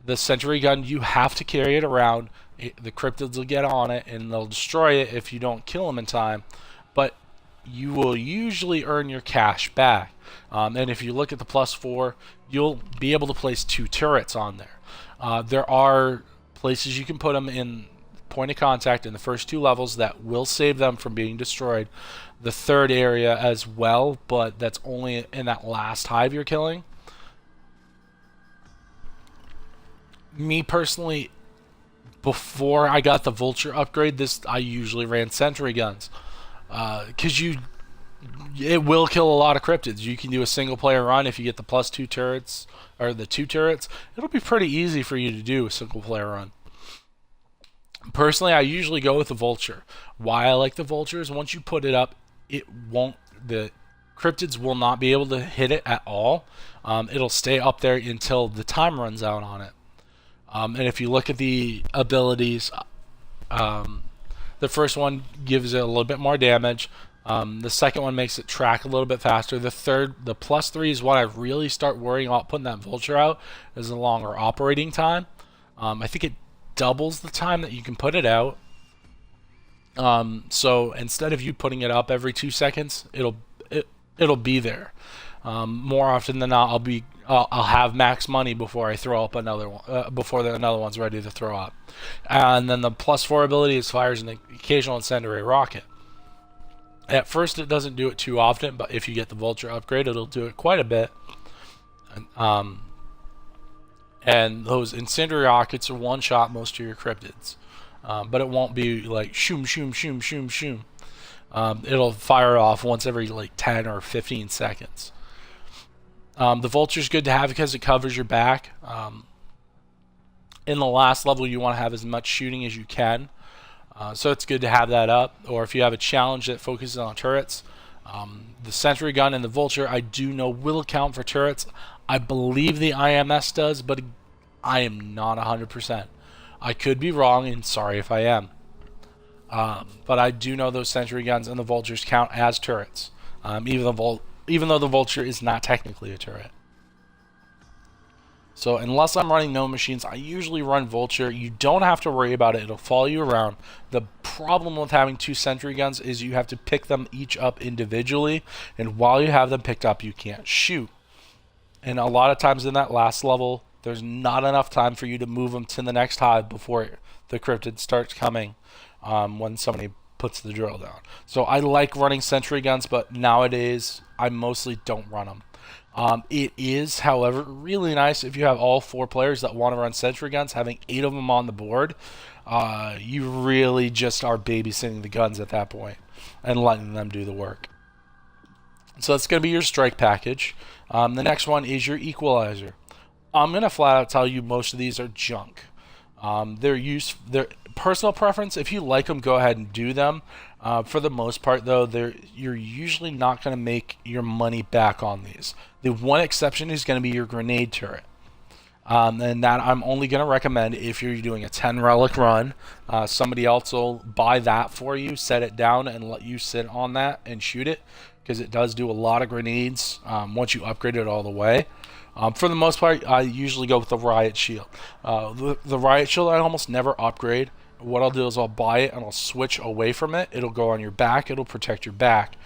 The sentry gun, you have to carry it around. The cryptids will get on it and they'll destroy it if you don't kill them in time, but you will usually earn your cash back. And if you look at the +4, you'll be able to place 2 turrets on there. There are places you can put them in point of contact in the first 2 levels that will save them from being destroyed. The 3rd area as well, but that's only in that last hive you're killing. Me personally, before I got the vulture upgrade, I usually ran sentry guns. Because it will kill a lot of cryptids. You can do a single player run if you get the +2 turrets, or the 2 turrets. It'll be pretty easy for you to do a single player run. Personally, I usually go with the vulture. Why I like the vulture is once you put it up, the cryptids will not be able to hit it at all. It'll stay up there until the time runs out on it. And if you look at the abilities, the first one gives it a little bit more damage. The second one makes it track a little bit faster. The +3 is what I really start worrying about putting that vulture out, is a longer operating time. I think it doubles the time that you can put it out. So instead of you putting it up every 2 seconds, it'll be there. More often than not, I'll have max money before I throw up another one, before another one's ready to throw up. And then the +4 ability is fires an occasional incendiary rocket. At first, it doesn't do it too often, but if you get the vulture upgrade, it'll do it quite a bit. And those incendiary rockets are one-shot most of your cryptids. But it won't be like shoom, shoom, shoom, shoom, shoom. It'll fire off once every like 10 or 15 seconds. The vulture's good to have because it covers your back. In the last level, you want to have as much shooting as you can. So it's good to have that up. Or if you have a challenge that focuses on turrets, the sentry gun and the vulture I do know will count for turrets. I believe the IMS does, but I am not 100%. I could be wrong, and sorry if I am. But I do know those sentry guns and the vultures count as turrets, even though the vulture is not technically a turret. So unless I'm running no machines, I usually run vulture. You don't have to worry about it. It'll follow you around. The problem with having 2 sentry guns is you have to pick them each up individually, and while you have them picked up, you can't shoot. And a lot of times in that last level, there's not enough time for you to move them to the next hive before the cryptid starts coming when somebody puts the drill down. So I like running sentry guns, but nowadays I mostly don't run them. It is, however, really nice if you have all 4 players that want to run sentry guns, having 8 of them on the board. You really just are babysitting the guns at that point and letting them do the work. So that's going to be your strike package. The next one is your equalizer. I'm going to flat out tell you most of these are junk. They're personal preference. If you like them, go ahead and do them. For the most part, though, you're usually not going to make your money back on these. The one exception is going to be your grenade turret. And that I'm only going to recommend if you're doing a 10 relic run. Somebody else will buy that for you, set it down, and let you sit on that and shoot it, because it does do a lot of grenades once you upgrade it all the way. For the most part, I usually go with the riot shield. The riot shield I almost never upgrade. What I'll do is I'll buy it and I'll switch away from it. It'll go on your back. It'll protect your back.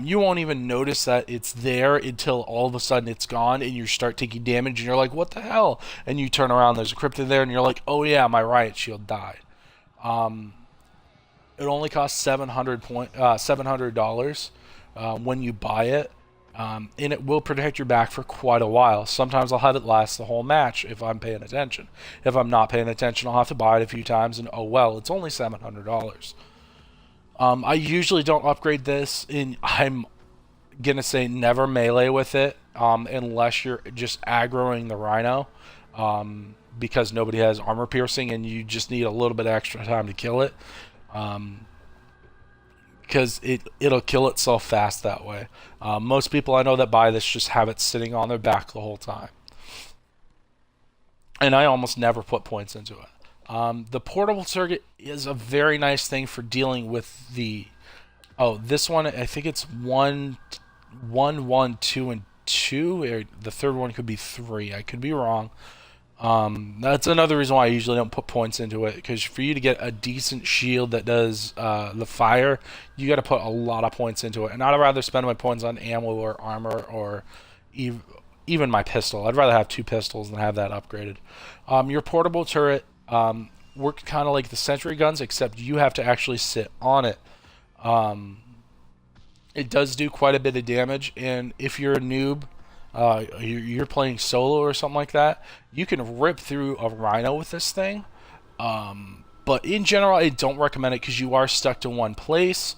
You won't even notice that it's there until all of a sudden it's gone and you start taking damage and you're like, what the hell? And you turn around, there's a cryptid there, and you're like, oh yeah, my riot shield died. It only costs $700 when you buy it. And it will protect your back for quite a while. Sometimes I'll have it last the whole match if I'm paying attention. If I'm not paying attention, I'll have to buy it a few times, and oh well, it's only $700. I usually don't upgrade this, and I'm gonna say never melee with it unless you're just aggroing the rhino, because nobody has armor piercing and you just need a little bit of extra time to kill it. Because it'll kill itself fast that way. Most people I know that buy this just have it sitting on their back the whole time. And I almost never put points into it. The portable target is a very nice thing for dealing with the... Oh, this one, I think it's 1, 1, 2, and 2. Or the third one could be 3. I could be wrong. That's another reason why I usually don't put points into it, because for you to get a decent shield that does the fire, you got to put a lot of points into it. And I'd rather spend my points on ammo or armor or even my pistol. I'd rather have 2 pistols than have that upgraded. Your portable turret works kind of like the sentry guns, except you have to actually sit on it. It does do quite a bit of damage, and if you're a noob, you're playing solo or something like that, you can rip through a rhino with this thing. But in general, I don't recommend it because you are stuck to one place.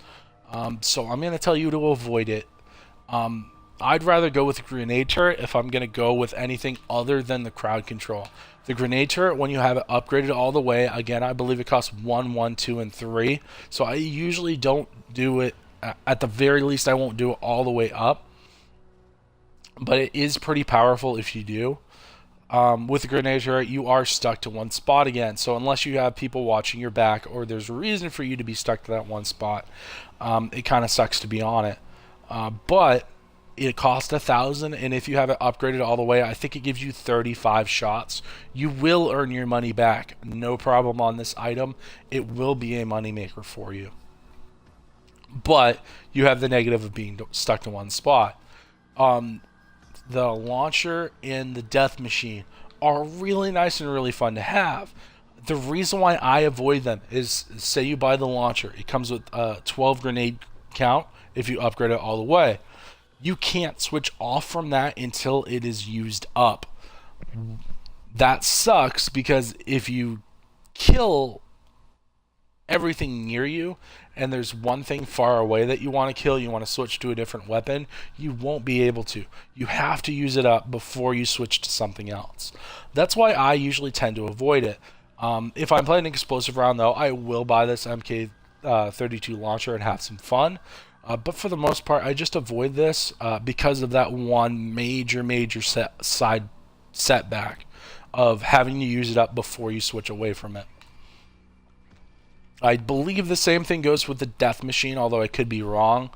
So I'm going to tell you to avoid it. I'd rather go with a grenade turret if I'm going to go with anything other than the crowd control. The grenade turret, when you have it upgraded all the way, again, I believe it costs 1, 1, 2, and 3. So I usually don't do it. At the very least, I won't do it all the way up. But it is pretty powerful if you do. With the grenade turret, you are stuck to one spot again. So unless you have people watching your back or there's a reason for you to be stuck to that one spot, it kind of sucks to be on it. But it costs 1,000, and if you have it upgraded all the way, I think it gives you 35 shots. You will earn your money back. No problem on this item. It will be a moneymaker for you. but you have the negative of being stuck to one spot. The launcher and the death machine are really nice and really fun to have. The reason why I avoid them is, say you buy the launcher, it comes with a 12 grenade count if you upgrade it all the way. You can't switch off from that until it is used up. That sucks because if you kill everything near you and there's one thing far away that you want to kill, you want to switch to a different weapon, you won't be able to. You have to use it up before you switch to something else. That's why I usually tend to avoid it. If I'm playing an explosive round, though, I will buy this MK32 launcher and have some fun. But for the most part, I just avoid this because of that one major side setback of having to use it up before you switch away from it. I believe the same thing goes with the death machine, although I could be wrong.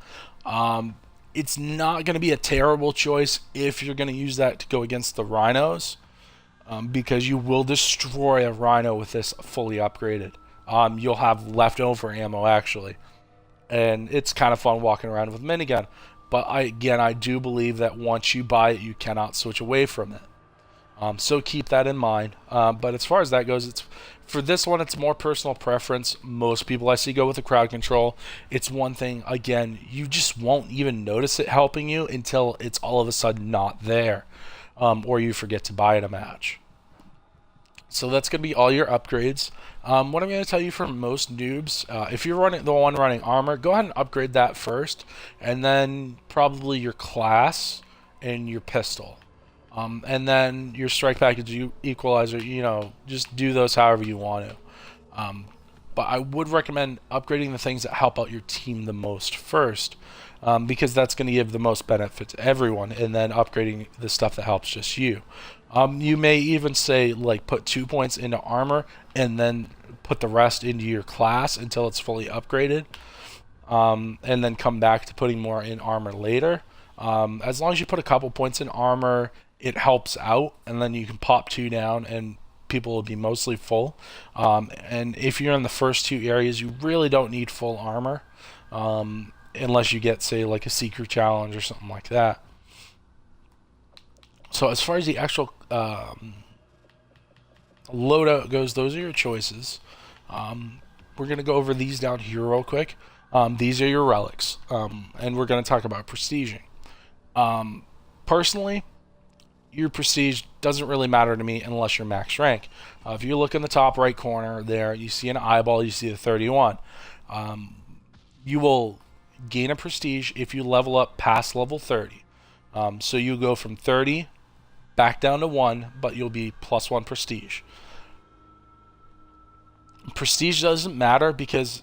It's not going to be a terrible choice if you're going to use that to go against the rhinos. Because you will destroy a rhino with this fully upgraded. You'll have leftover ammo, actually. And it's kind of fun walking around with minigun. But I do believe that once you buy it, you cannot switch away from it. So keep that in mind. But as far as that goes, for this one, it's more personal preference. Most people I see go with the crowd control. It's one thing, again, you just won't even notice it helping you until it's all of a sudden not there. Or you forget to buy it a match. So that's going to be all your upgrades. What I'm going to tell you for most noobs, if you're the one running armor, go ahead and upgrade that first, and then probably your class and your pistol. And then your strike package equalizer, just do those however you want to. But I would recommend upgrading the things that help out your team the most first. Because that's going to give the most benefit to everyone, and then upgrading the stuff that helps just you. You may even say, like, put 2 points into armor and then put the rest into your class until it's fully upgraded, and then come back to putting more in armor later. As long as you put a couple points in armor, it helps out, and then you can pop 2 down and people will be mostly full. And if you're in the first 2 areas, you really don't need full armor. Unless you get, say, like a secret challenge or something like that. So as far as the actual loadout goes, those are your choices. We're going to go over these down here real quick. These are your relics, and we're going to talk about prestiging. Personally, your prestige doesn't really matter to me unless you're max rank. If you look in the top right corner there, you see an eyeball, you see the 31. You will gain a prestige if you level up past level 30. So you go from 30 back down to 1, but you'll be +1 prestige. Prestige doesn't matter because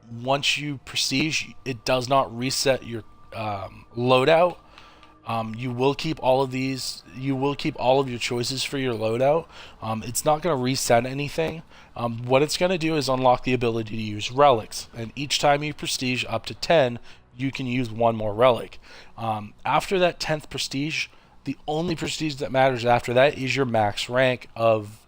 once you prestige, it does not reset your loadout. You will keep all of these. You will keep all of your choices for your loadout. It's not going to reset anything. What it's going to do is unlock the ability to use relics, and each time you prestige up to 10, you can use 1 more relic. After that 10th prestige, the only prestige that matters after that is your max rank of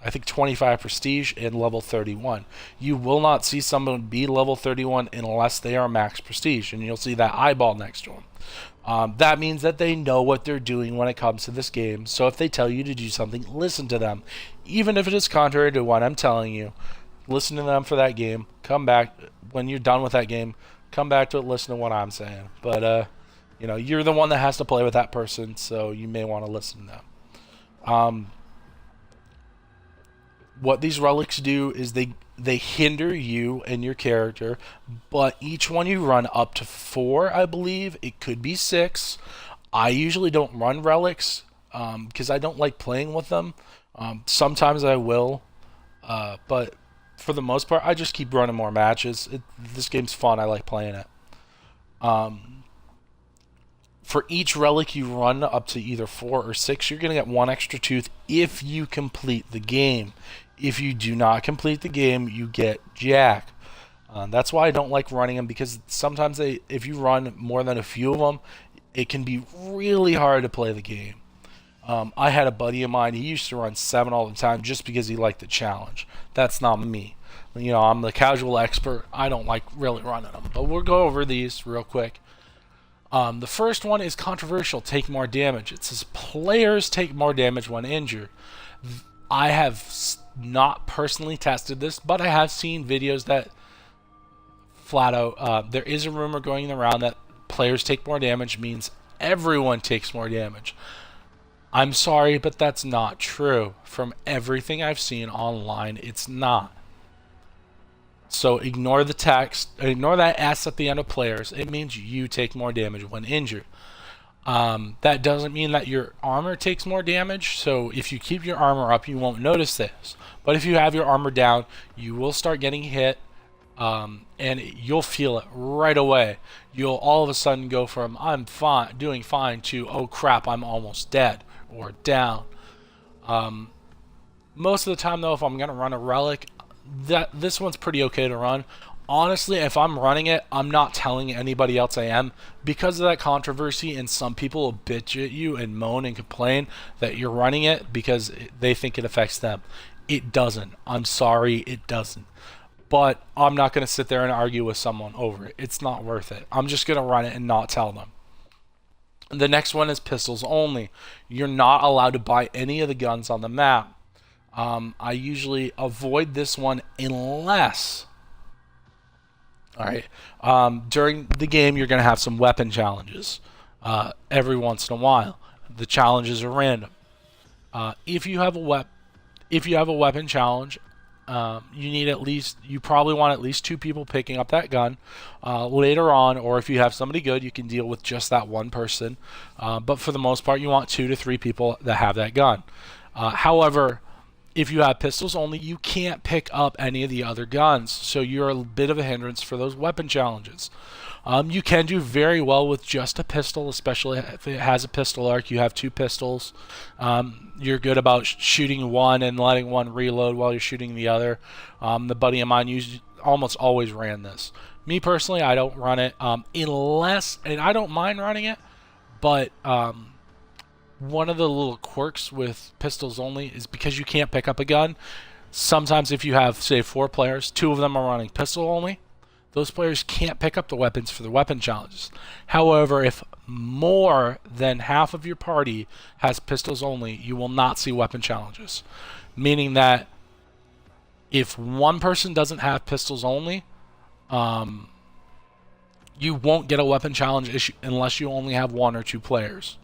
I think 25 prestige and level 31. You will not see someone be level 31 unless they are max prestige, and you'll see that eyeball next to them. That means that they know what they're doing when it comes to this game. So if they tell you to do something, listen to them. Even if it is contrary to what I'm telling you, listen to them for that game. Come back when you're done with that game. Come back to it, listen to what I'm saying. But you're the one that has to play with that person, so you may want to listen to them. What these relics do is they hinder you and your character, but each one you run up to 4, I believe. It could be 6. I usually don't run relics because I don't like playing with them. Sometimes I will, but for the most part, I just keep running more matches. This game's fun. I like playing it. For each relic you run up to either 4 or 6, you're going to get 1 extra tooth if you complete the game. If you do not complete the game, you get jack. That's why I don't like running them, because sometimes if you run more than a few of them, it can be really hard to play the game. I had a buddy of mine, he used to run 7 all the time just because he liked the challenge. That's not me. You know, I'm the casual expert. I don't like really running them. But we'll go over these real quick. The first one is controversial, take more damage. It says players take more damage when injured. I have not personally tested this, but I have seen videos that flat out, there is a rumor going around that players take more damage means everyone takes more damage. I'm sorry, but that's not true. From everything I've seen online, it's not. So ignore the text, ignore that S at the end of players. It means you take more damage when injured. That doesn't mean that your armor takes more damage. So if you keep your armor up, you won't notice this. But if you have your armor down, you will start getting hit. And you'll feel it right away. You'll all of a sudden go from I'm fine, doing fine, to oh crap, I'm almost dead or down. Most of the time though, if I'm gonna run a relic, this one's pretty okay to run. Honestly, if I'm running it, I'm not telling anybody else I am, because of that controversy, and some people will bitch at you and moan and complain that you're running it because they think it affects them. It doesn't. I'm sorry, it doesn't. But I'm not going to sit there and argue with someone over it. It's not worth it. I'm just going to run it and not tell them. The next one is pistols only. You're not allowed to buy any of the guns on the map. I usually avoid this one unless... Alright, during the game you're going to have some weapon challenges every once in a while. The challenges are random. If you have a weapon challenge, you probably want at least 2 people picking up that gun. Later on, or if you have somebody good, you can deal with just that one person. But for the most part, you want 2 to 3 people that have that gun. However, if you have pistols only, you can't pick up any of the other guns, so you're a bit of a hindrance for those weapon challenges. You can do very well with just a pistol, especially if it has a pistol arc. You have 2 pistols. You're good about shooting one and letting one reload while you're shooting the other. The buddy of mine almost always ran this. Me personally, I don't run it unless, and I don't mind running it, but one of the little quirks with pistols only is because you can't pick up a gun. Sometimes if you have, say, 4 players, 2 of them are running pistol only. Those players can't pick up the weapons for the weapon challenges. However, if more than half of your party has pistols only, you will not see weapon challenges. Meaning that if one person doesn't have pistols only, you won't get a weapon challenge issue unless you only have 1 or 2 players.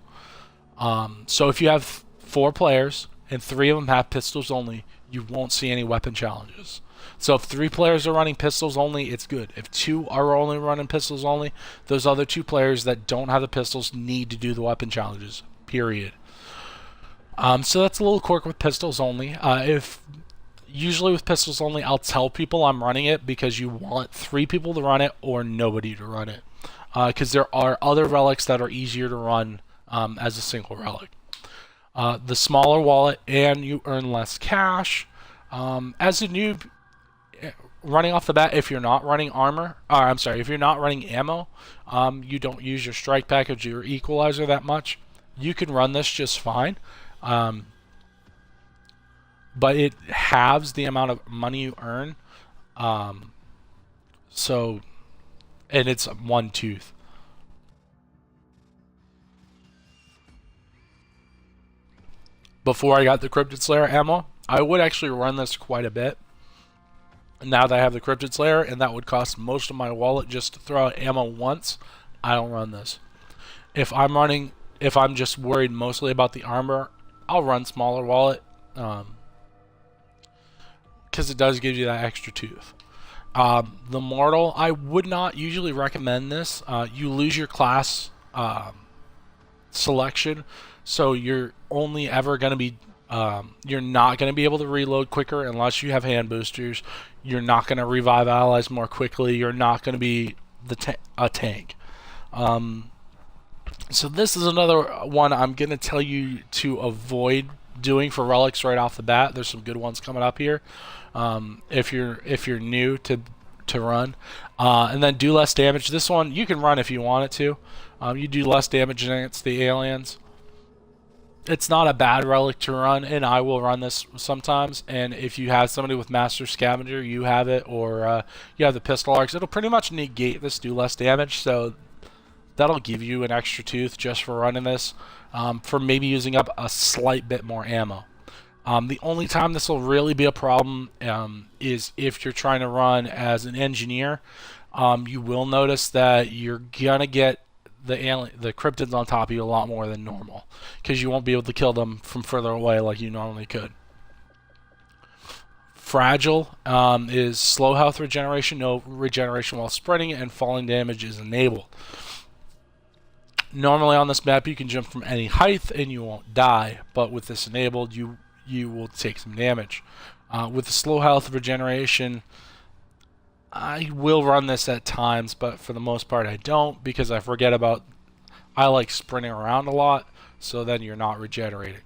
So if you have 4 players and 3 of them have pistols only, you won't see any weapon challenges. So if 3 players are running pistols only, it's good. If 2 are only running pistols only, those other 2 players that don't have the pistols need to do the weapon challenges, period. So that's a little quirk with pistols only. Usually with pistols only, I'll tell people I'm running it because you want 3 people to run it or nobody to run it. Because there are other relics that are easier to run as a single relic. The smaller wallet, and you earn less cash. As a noob, running off the bat, if you're not running if you're not running ammo, you don't use your strike package or your equalizer that much, you can run this just fine. But it halves the amount of money you earn. And it's 1 tooth. Before I got the Cryptid Slayer ammo, I would actually run this quite a bit. Now that I have the Cryptid Slayer, and that would cost most of my wallet just to throw out ammo once, I don't run this. If I'm just worried mostly about the armor, I'll run smaller wallet, because it does give you that extra tooth. The Mortal, I would not usually recommend this. You lose your class selection, so you're only ever going to be you're not going to be able to reload quicker unless you have hand boosters. You're not going to revive allies more quickly. You're not going to be a tank. So this is another one I'm going to tell you to avoid doing for relics right off the bat. There's some good ones coming up here. If you're new to run, and then do less damage. This one you can run if you want it to. You do less damage against the aliens. It's not a bad relic to run, and I will run this sometimes. And if you have somebody with Master Scavenger, you have it, or you have the Pistol Arcs, it'll pretty much negate this, do less damage. So that'll give you an extra tooth just for running this, for maybe using up a slight bit more ammo. The only time this will really be a problem is if you're trying to run as an engineer. You will notice that you're gonna get the cryptids on top of you a lot more than normal, because you won't be able to kill them from further away like you normally could. Fragile is slow health regeneration, no regeneration while sprinting, and falling damage is enabled. Normally on this map you can jump from any height and you won't die, but with this enabled you will take some damage. With the slow health regeneration, I will run this at times, but for the most part I don't, because I like sprinting around a lot, so then you're not regenerating.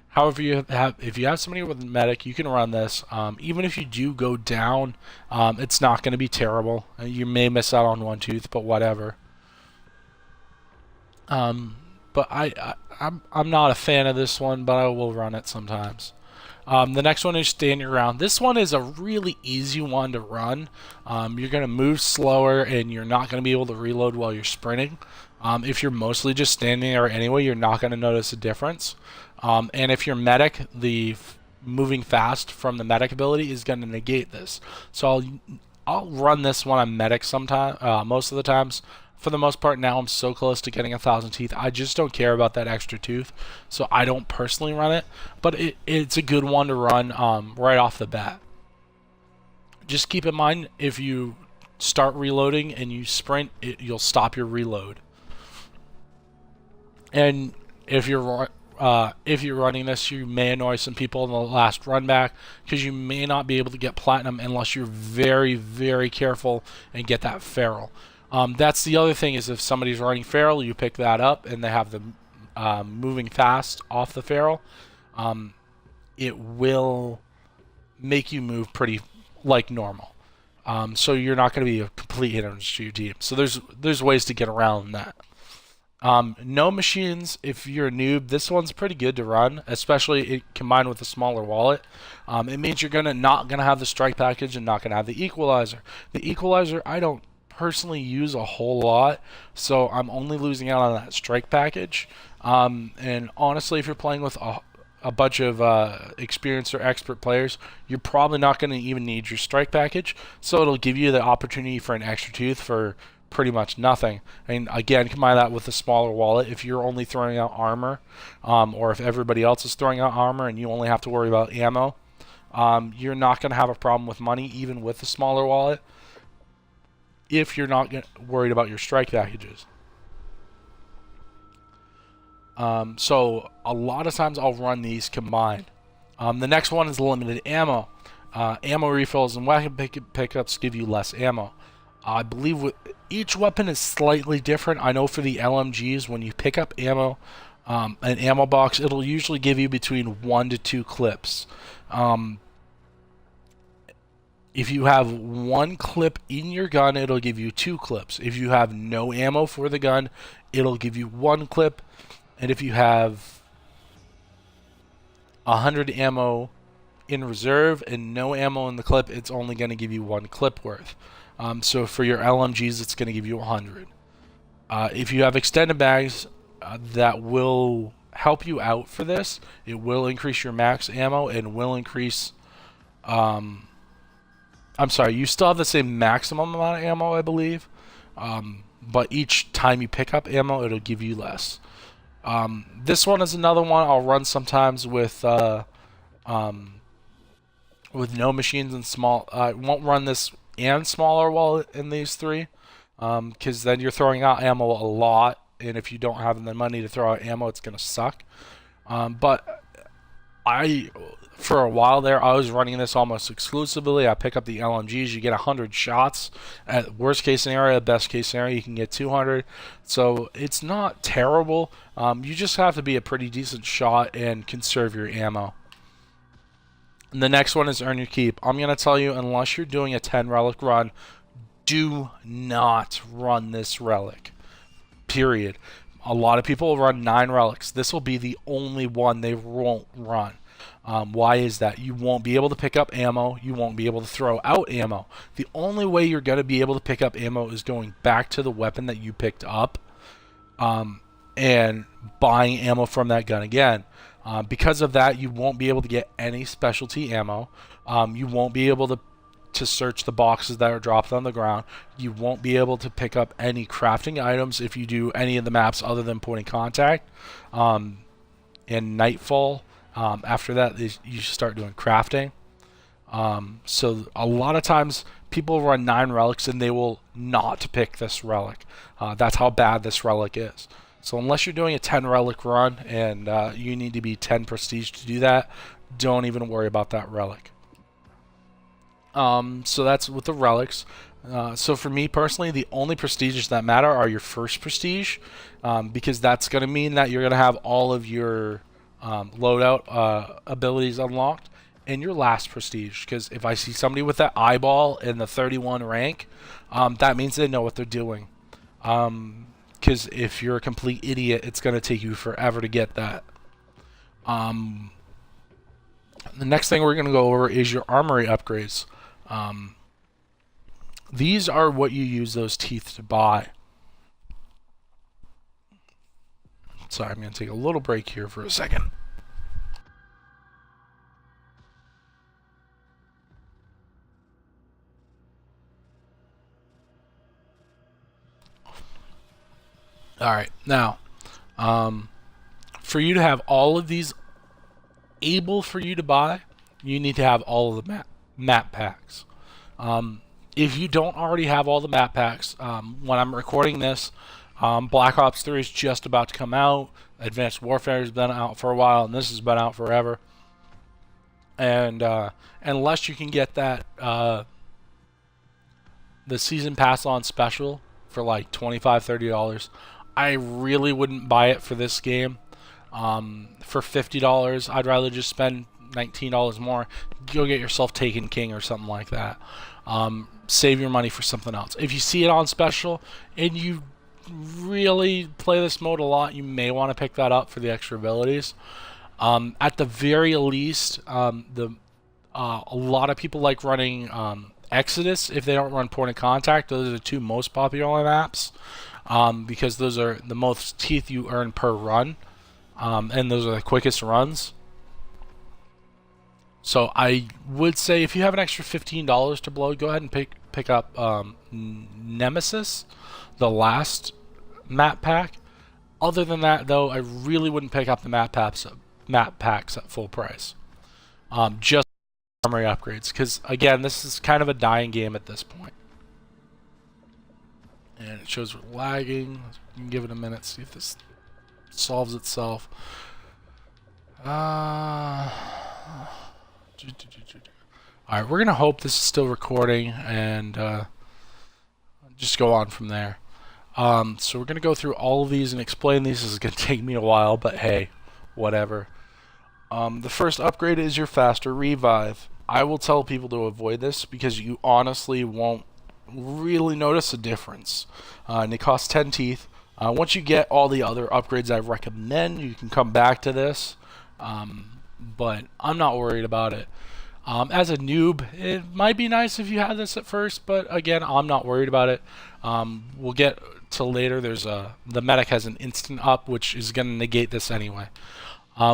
However, if you have somebody with a medic, you can run this. Even if you do go down, it's not going to be terrible. You may miss out on one tooth, but whatever. But I'm not a fan of this one, but I will run it sometimes. The next one is Stand Your Ground. This one is a really easy one to run. You're going to move slower, and you're not going to be able to reload while you're sprinting. If you're mostly just standing there anyway, you're not going to notice a difference. And if you're medic, the moving fast from the medic ability is going to negate this. So I'll run this when I'm medic most of the times. For the most part now, I'm so close to getting 1,000 teeth, I just don't care about that extra tooth, so I don't personally run it, but it's a good one to run right off the bat. Just keep in mind, if you start reloading and you sprint, you'll stop your reload. And if you're running this, you may annoy some people in the last run back, because you may not be able to get platinum unless you're very, very careful and get that feral. That's the other thing, is if somebody's running feral, you pick that up and they have the moving fast off the feral, it will make you move pretty like normal. So you're not going to be a complete hindrance to your team. So there's ways to get around that. No machines, if you're a noob, this one's pretty good to run, especially combined with a smaller wallet. It means you're not gonna have the strike package and not gonna have the equalizer. The equalizer I don't personally use a whole lot, so I'm only losing out on that strike package. And honestly, if you're playing with a bunch of experienced or expert players, you're probably not going to even need your strike package, so it'll give you the opportunity for an extra tooth for pretty much nothing. And again, combine that with a smaller wallet. If you're only throwing out armor, or if everybody else is throwing out armor and you only have to worry about ammo, you're not going to have a problem with money even with a smaller wallet, if you're not worried about your strike packages. So a lot of times I'll run these combined. The next one is limited ammo. Ammo refills and weapon pickups give you less ammo. I believe each weapon is slightly different. I know for the LMGs, when you pick up ammo, an ammo box, it'll usually give you between 1 to 2 clips. If you have 1 clip in your gun, it'll give you 2 clips. If you have no ammo for the gun, it'll give you 1 clip. And if you have 100 ammo in reserve and no ammo in the clip, it's only going to give you 1 clip worth. So for your LMGs, it's going to give you 100. If you have extended bags, that will help you out for this. It will increase your max ammo and will increase... I'm sorry, you still have the same maximum amount of ammo, I believe, but each time you pick up ammo, it'll give you less. This one is another one I'll run sometimes with no machines and small. I won't run this and smaller wallet in these 3, because then you're throwing out ammo a lot, and if you don't have the money to throw out ammo, it's gonna suck. But for a while there, I was running this almost exclusively. I pick up the LMGs. You get 100 shots. At worst case scenario, best case scenario, you can get 200. So it's not terrible. You just have to be a pretty decent shot and conserve your ammo. And the next one is Earn Your Keep. I'm going to tell you, unless you're doing a 10 relic run, do not run this relic. Period. A lot of people will run 9 relics. This will be the only one they won't run. Why is that? You won't be able to pick up ammo. You won't be able to throw out ammo. The only way you're going to be able to pick up ammo is going back to the weapon that you picked up and buying ammo from that gun again. Because of that, you won't be able to get any specialty ammo. You won't be able to search the boxes that are dropped on the ground. You won't be able to pick up any crafting items if you do any of the maps other than point of contact. In Nightfall, after that, you start doing crafting. So a lot of times people run 9 relics and they will not pick this relic. That's how bad this relic is. So unless you're doing a 10 relic run and you need to be 10 prestige to do that, don't even worry about that relic. So that's with the relics. So for me personally, the only prestiges that matter are your first prestige, because that's going to mean that you're going to have all of your loadout abilities unlocked, and your last prestige, because if I see somebody with that eyeball in the 31 rank, that means they know what they're doing. Because if you're a complete idiot, it's going to take you forever to get that. The next thing we're going to go over is your armory upgrades. These are what you use those teeth to buy. Sorry, I'm going to take a little break here for a second. Alright, now, for you to have all of these able for you to buy, you need to have all of the map packs. If you don't already have all the map packs, when I'm recording this, Black Ops 3 is just about to come out. Advanced Warfare has been out for a while, and this has been out forever. And unless you can get that the season pass on special for like $25-$30, I really wouldn't buy it for this game. For $50, I'd rather just spend $19 more. Go get yourself Taken King or something like that. Save your money for something else. If you see it on special and you really play this mode a lot, you may want to pick that up for the extra abilities. At the very least, a lot of people like running Exodus if they don't run Point of Contact. Those are the 2 most popular maps, because those are the most teeth you earn per run, and those are the quickest runs. So I would say if you have an extra $15 to blow, go ahead and pick up Nemesis, the last map pack. Other than that, though, I really wouldn't pick up the map packs at full price. Just armory upgrades, because again, this is kind of a dying game at this point. And it shows we're lagging. You can give it a minute, see if this solves itself. Alright, we're going to hope this is still recording and just go on from there. So we're going to go through all of these and explain these. This is going to take me a while, but hey, whatever. The first upgrade is your faster revive. I will tell people to avoid this because you honestly won't really notice a difference. And it costs 10 teeth. Once you get all the other upgrades I recommend, you can come back to this. But I'm not worried about it. As a noob, it might be nice if you had this at first, but again, I'm not worried about it. We'll get to later. There's the medic has an instant up, which is going to negate this anyway.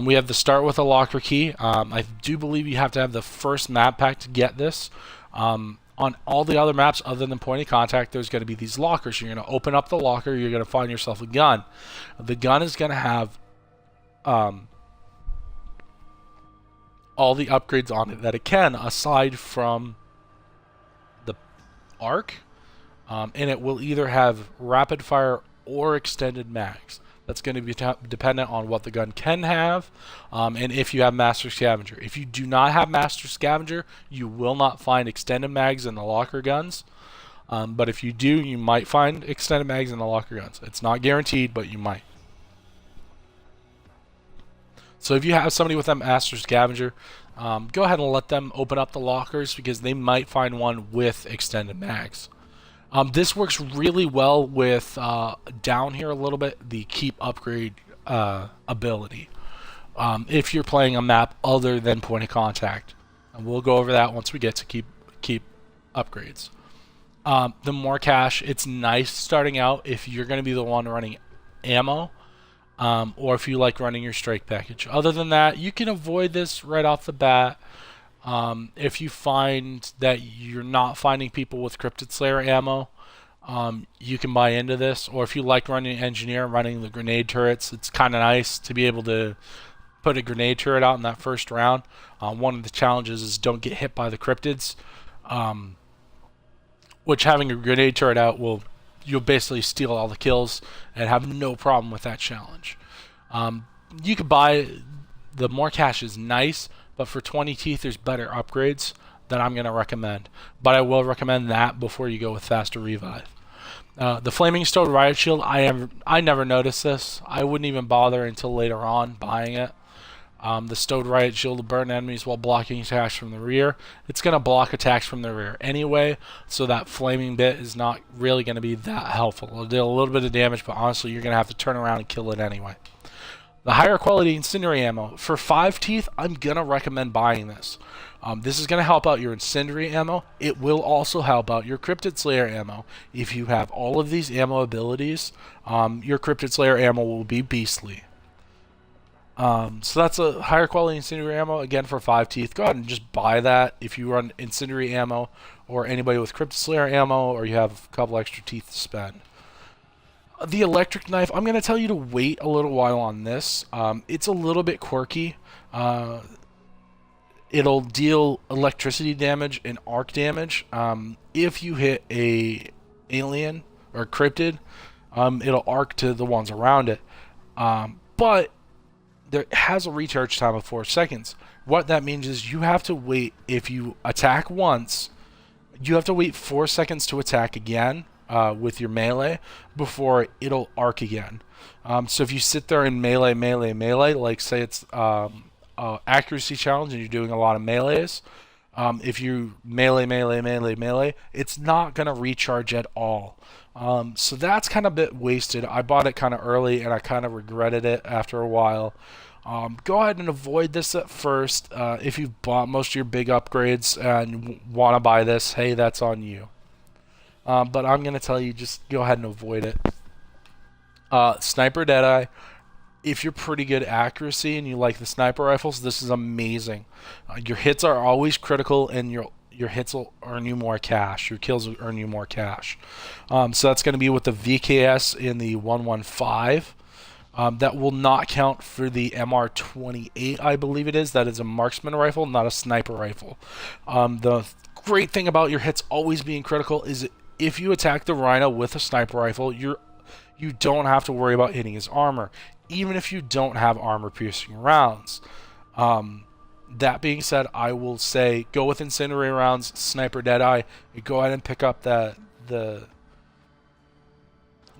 We have the start with a locker key. I do believe you have to have the first map pack to get this. On all the other maps other than Point of Contact, there's going to be these lockers. You're going to open up the locker, you're going to find yourself a gun. The gun is going to have all the upgrades on it that it can, aside from the arc, and it will either have rapid fire or extended mags. That's going to be dependent on what the gun can have, and if you have Master Scavenger. If you do not have Master Scavenger, you will not find extended mags in the locker guns, but if you do, you might find extended mags in the locker guns. It's not guaranteed, but you might. So if you have somebody with a Master Scavenger, go ahead and let them open up the lockers because they might find one with extended mags. This works really well with down here a little bit, the keep upgrade ability. If you're playing a map other than point of contact, and we'll go over that once we get to keep upgrades. The more cash, it's nice starting out if you're going to be the one running ammo, or if you like running your strike package. Other than that, you can avoid this right off the bat. If you find that you're not finding people with Cryptid Slayer ammo, you can buy into this. Or if you like running Engineer, running the grenade turrets, it's kind of nice to be able to put a grenade turret out in that first round. One of the challenges is don't get hit by the cryptids, which having a grenade turret out you'll basically steal all the kills and have no problem with that challenge. You could buy, the more cash is nice, but for 20 teeth there's better upgrades that I'm going to recommend. But I will recommend that before you go with faster revive. The Flaming Stone Riot Shield, I never noticed this. I wouldn't even bother until later on buying it. The Stowed Riot Shield will burn enemies while blocking attacks from the rear. It's going to block attacks from the rear anyway, so that flaming bit is not really going to be that helpful. It'll do a little bit of damage, but honestly you're going to have to turn around and kill it anyway. The higher quality Incendiary ammo. For 5 teeth, I'm going to recommend buying this. This is going to help out your Incendiary ammo. It will also help out your Cryptid Slayer ammo. If you have all of these ammo abilities, your Cryptid Slayer ammo will be beastly. So that's a higher quality Incendiary ammo, again for 5 teeth. Go ahead and just buy that if you run Incendiary ammo, or anybody with Cryptid Slayer ammo, or you have a couple extra teeth to spend. The Electric Knife, I'm going to tell you to wait a little while on this. It's a little bit quirky. It'll deal electricity damage and arc damage. If you hit a alien or cryptid, it'll arc to the ones around it. But there has a recharge time of 4 seconds. What that means is you have to wait, if you attack once, you have to wait 4 seconds to attack again with your melee before it'll arc again. So if you sit there and melee, like say it's accuracy challenge and you're doing a lot of melees, if you melee, it's not going to recharge at all. So that's kind of a bit wasted. I bought it kind of early and I kind of regretted it after a while. Go ahead and avoid this at first. If you've bought most of your big upgrades and want to buy this, hey, that's on you. But I'm going to tell you, just go ahead and avoid it. Sniper Deadeye. If you're pretty good at accuracy and you like the sniper rifles, this is amazing. Your hits are always critical, and your hits will earn you more cash. Your kills will earn you more cash. So that's going to be with the VKS in the 115. That will not count for the MR28, I believe it is. That is a marksman rifle, not a sniper rifle. The great thing about your hits always being critical is if you attack the Rhino with a sniper rifle, you don't have to worry about hitting his armor, even if you don't have armor-piercing rounds. That being said, I will say go with Incendiary rounds, Sniper Deadeye, and go ahead and pick up the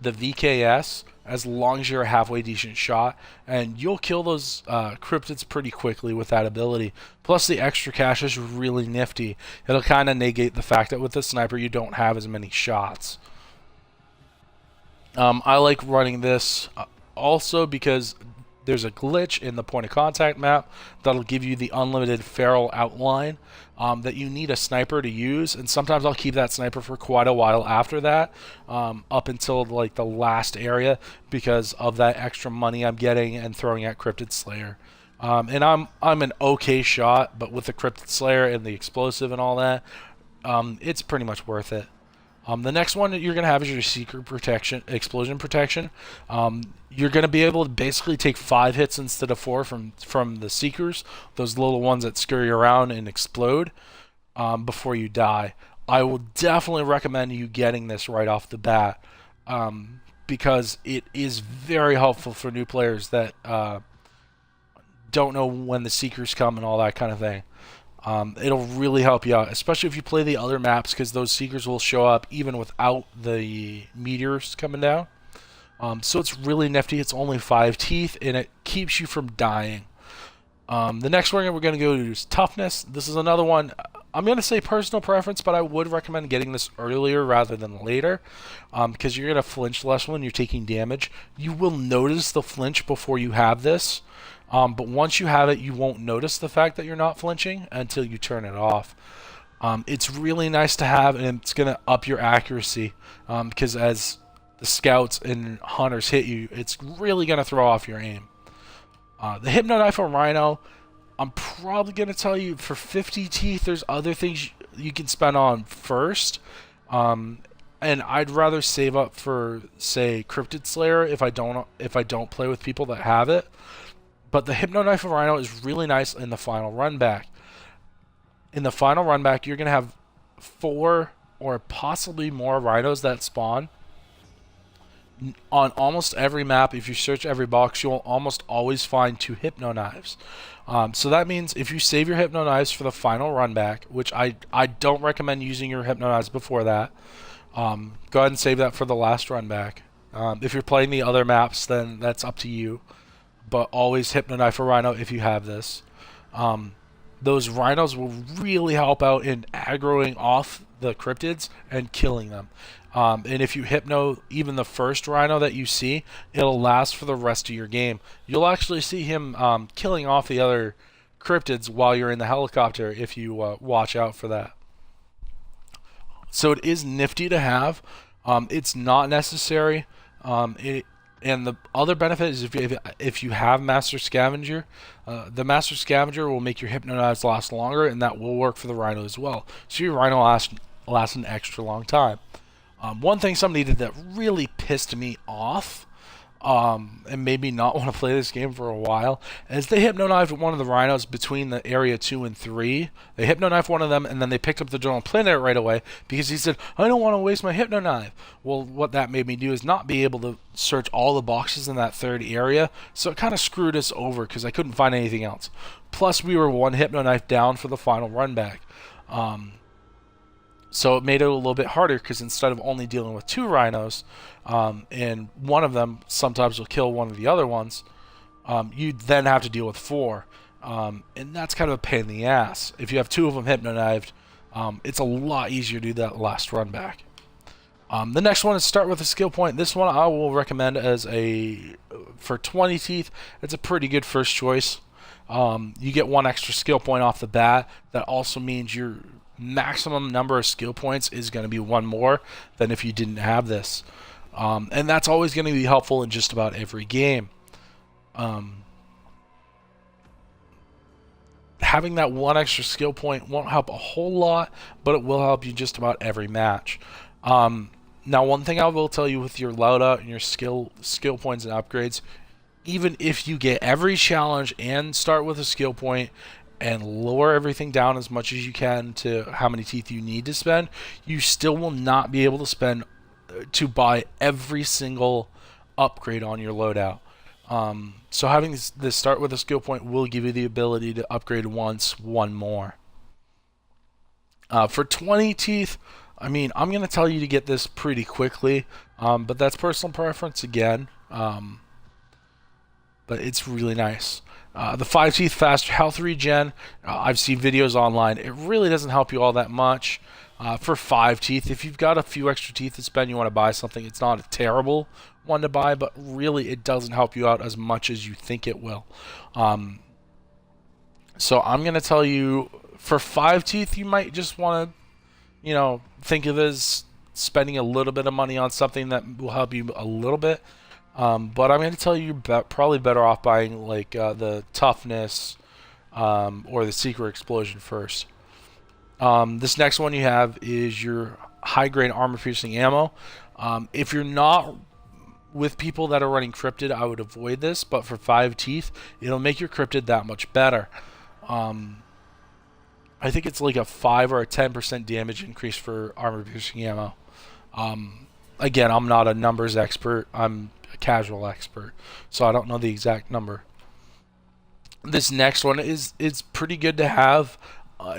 VKS as long as you're a halfway decent shot, and you'll kill those cryptids pretty quickly with that ability. Plus the extra cash is really nifty. It'll kind of negate the fact that with the sniper you don't have as many shots. I like running this also because there's a glitch in the point of contact map that'll give you the unlimited feral outline that you need a sniper to use, and sometimes I'll keep that sniper for quite a while after that, up until like the last area, because of that extra money I'm getting and throwing at Cryptid Slayer. And I'm an okay shot, but with the Cryptid Slayer and the explosive and all that, it's pretty much worth it. The next one that you're going to have is your Seeker Protection, Explosion Protection. You're going to be able to basically take 5 hits instead of 4 from the Seekers, those little ones that scurry around and explode before you die. I will definitely recommend you getting this right off the bat, because it is very helpful for new players that don't know when the Seekers come and all that kind of thing. It'll really help you out, especially if you play the other maps, because those Seekers will show up even without the meteors coming down. So it's really nifty. It's only 5 teeth, and it keeps you from dying. The next one we're going to go to is Toughness. This is another one. I'm going to say personal preference, but I would recommend getting this earlier rather than later, because you're going to flinch less when you're taking damage. You will notice the flinch before you have this, but once you have it, you won't notice the fact that you're not flinching until you turn it off. It's really nice to have, and it's going to up your accuracy, because as the scouts and hunters hit you, it's really going to throw off your aim. The Hypno Knife on Rhino, I'm probably going to tell you for 50 teeth, there's other things you can spend on first. And I'd rather save up for, say, Cryptid Slayer if I don't play with people that have it. But the Hypno Knife of Rhino is really nice in the final run back. In the final run back, you're going to have 4 or possibly more rhinos that spawn. On almost every map, if you search every box, you'll almost always find 2 Hypno Knives. So that means if you save your Hypno Knives for the final run back, which I don't recommend using your Hypno Knives before that, go ahead and save that for the last run back. If you're playing the other maps, then that's up to you. But always Hypno Knife or Rhino if you have this. Those rhinos will really help out in aggroing off the cryptids and killing them. And if you hypno even the first rhino that you see, it'll last for the rest of your game. You'll actually see him killing off the other cryptids while you're in the helicopter if you watch out for that. So it is nifty to have. It's not necessary. And the other benefit is if you have Master Scavenger, the Master Scavenger will make your Hypno Knives last longer, and that will work for the Rhino as well. So your Rhino lasts an extra long time. One thing somebody did that really pissed me off and made me not want to play this game for a while is they Hypno Knifed one of the rhinos between the area 2 and 3. They Hypno Knifed one of them, and then they picked up the drone and planted it right away because he said, I don't want to waste my Hypno Knife. Well, what that made me do is not be able to search all the boxes in that third area, so it kind of screwed us over because I couldn't find anything else. Plus, we were 1 Hypno Knife down for the final run back. So it made it a little bit harder because instead of only dealing with 2 rhinos, and one of them sometimes will kill one of the other ones, you then have to deal with 4. And that's kind of a pain in the ass. If you have 2 of them Hypno-Knifed, it's a lot easier to do that last run back. The next one is start with a skill point. This one I will recommend as for 20 teeth. It's a pretty good first choice. You get 1 extra skill point off the bat. That also means your maximum number of skill points is going to be 1 more than if you didn't have this. And that's always going to be helpful in just about every game. Having that 1 extra skill point won't help a whole lot, but it will help you just about every match. Now, one thing I will tell you with your loadout and your skill points and upgrades, even if you get every challenge and start with a skill point and lower everything down as much as you can to how many teeth you need to spend, you still will not be able to spend to buy every single upgrade on your loadout. So having this start with a skill point will give you the ability to upgrade once, 1 more. For 20 teeth, I mean, I'm going to tell you to get this pretty quickly, but that's personal preference again. But it's really nice. The 5 teeth faster health regen, I've seen videos online. It really doesn't help you all that much. For 5 teeth, if you've got a few extra teeth to spend, you want to buy something, it's not a terrible one to buy, but really it doesn't help you out as much as you think it will. So I'm going to tell you, for 5 teeth, you might just want to, think of it as spending a little bit of money on something that will help you a little bit. But I'm going to tell you you're probably better off buying like the toughness or the secret explosion first. This next one you have is your high grade armor piercing ammo. If you're not with people that are running cryptid, I would avoid this, but for 5 teeth, it'll make your cryptid that much better. I think it's like a 5 or a 10% damage increase for armor piercing ammo. Again, I'm not a numbers expert. I'm a casual expert, so I don't know the exact number. This next one is pretty good to have.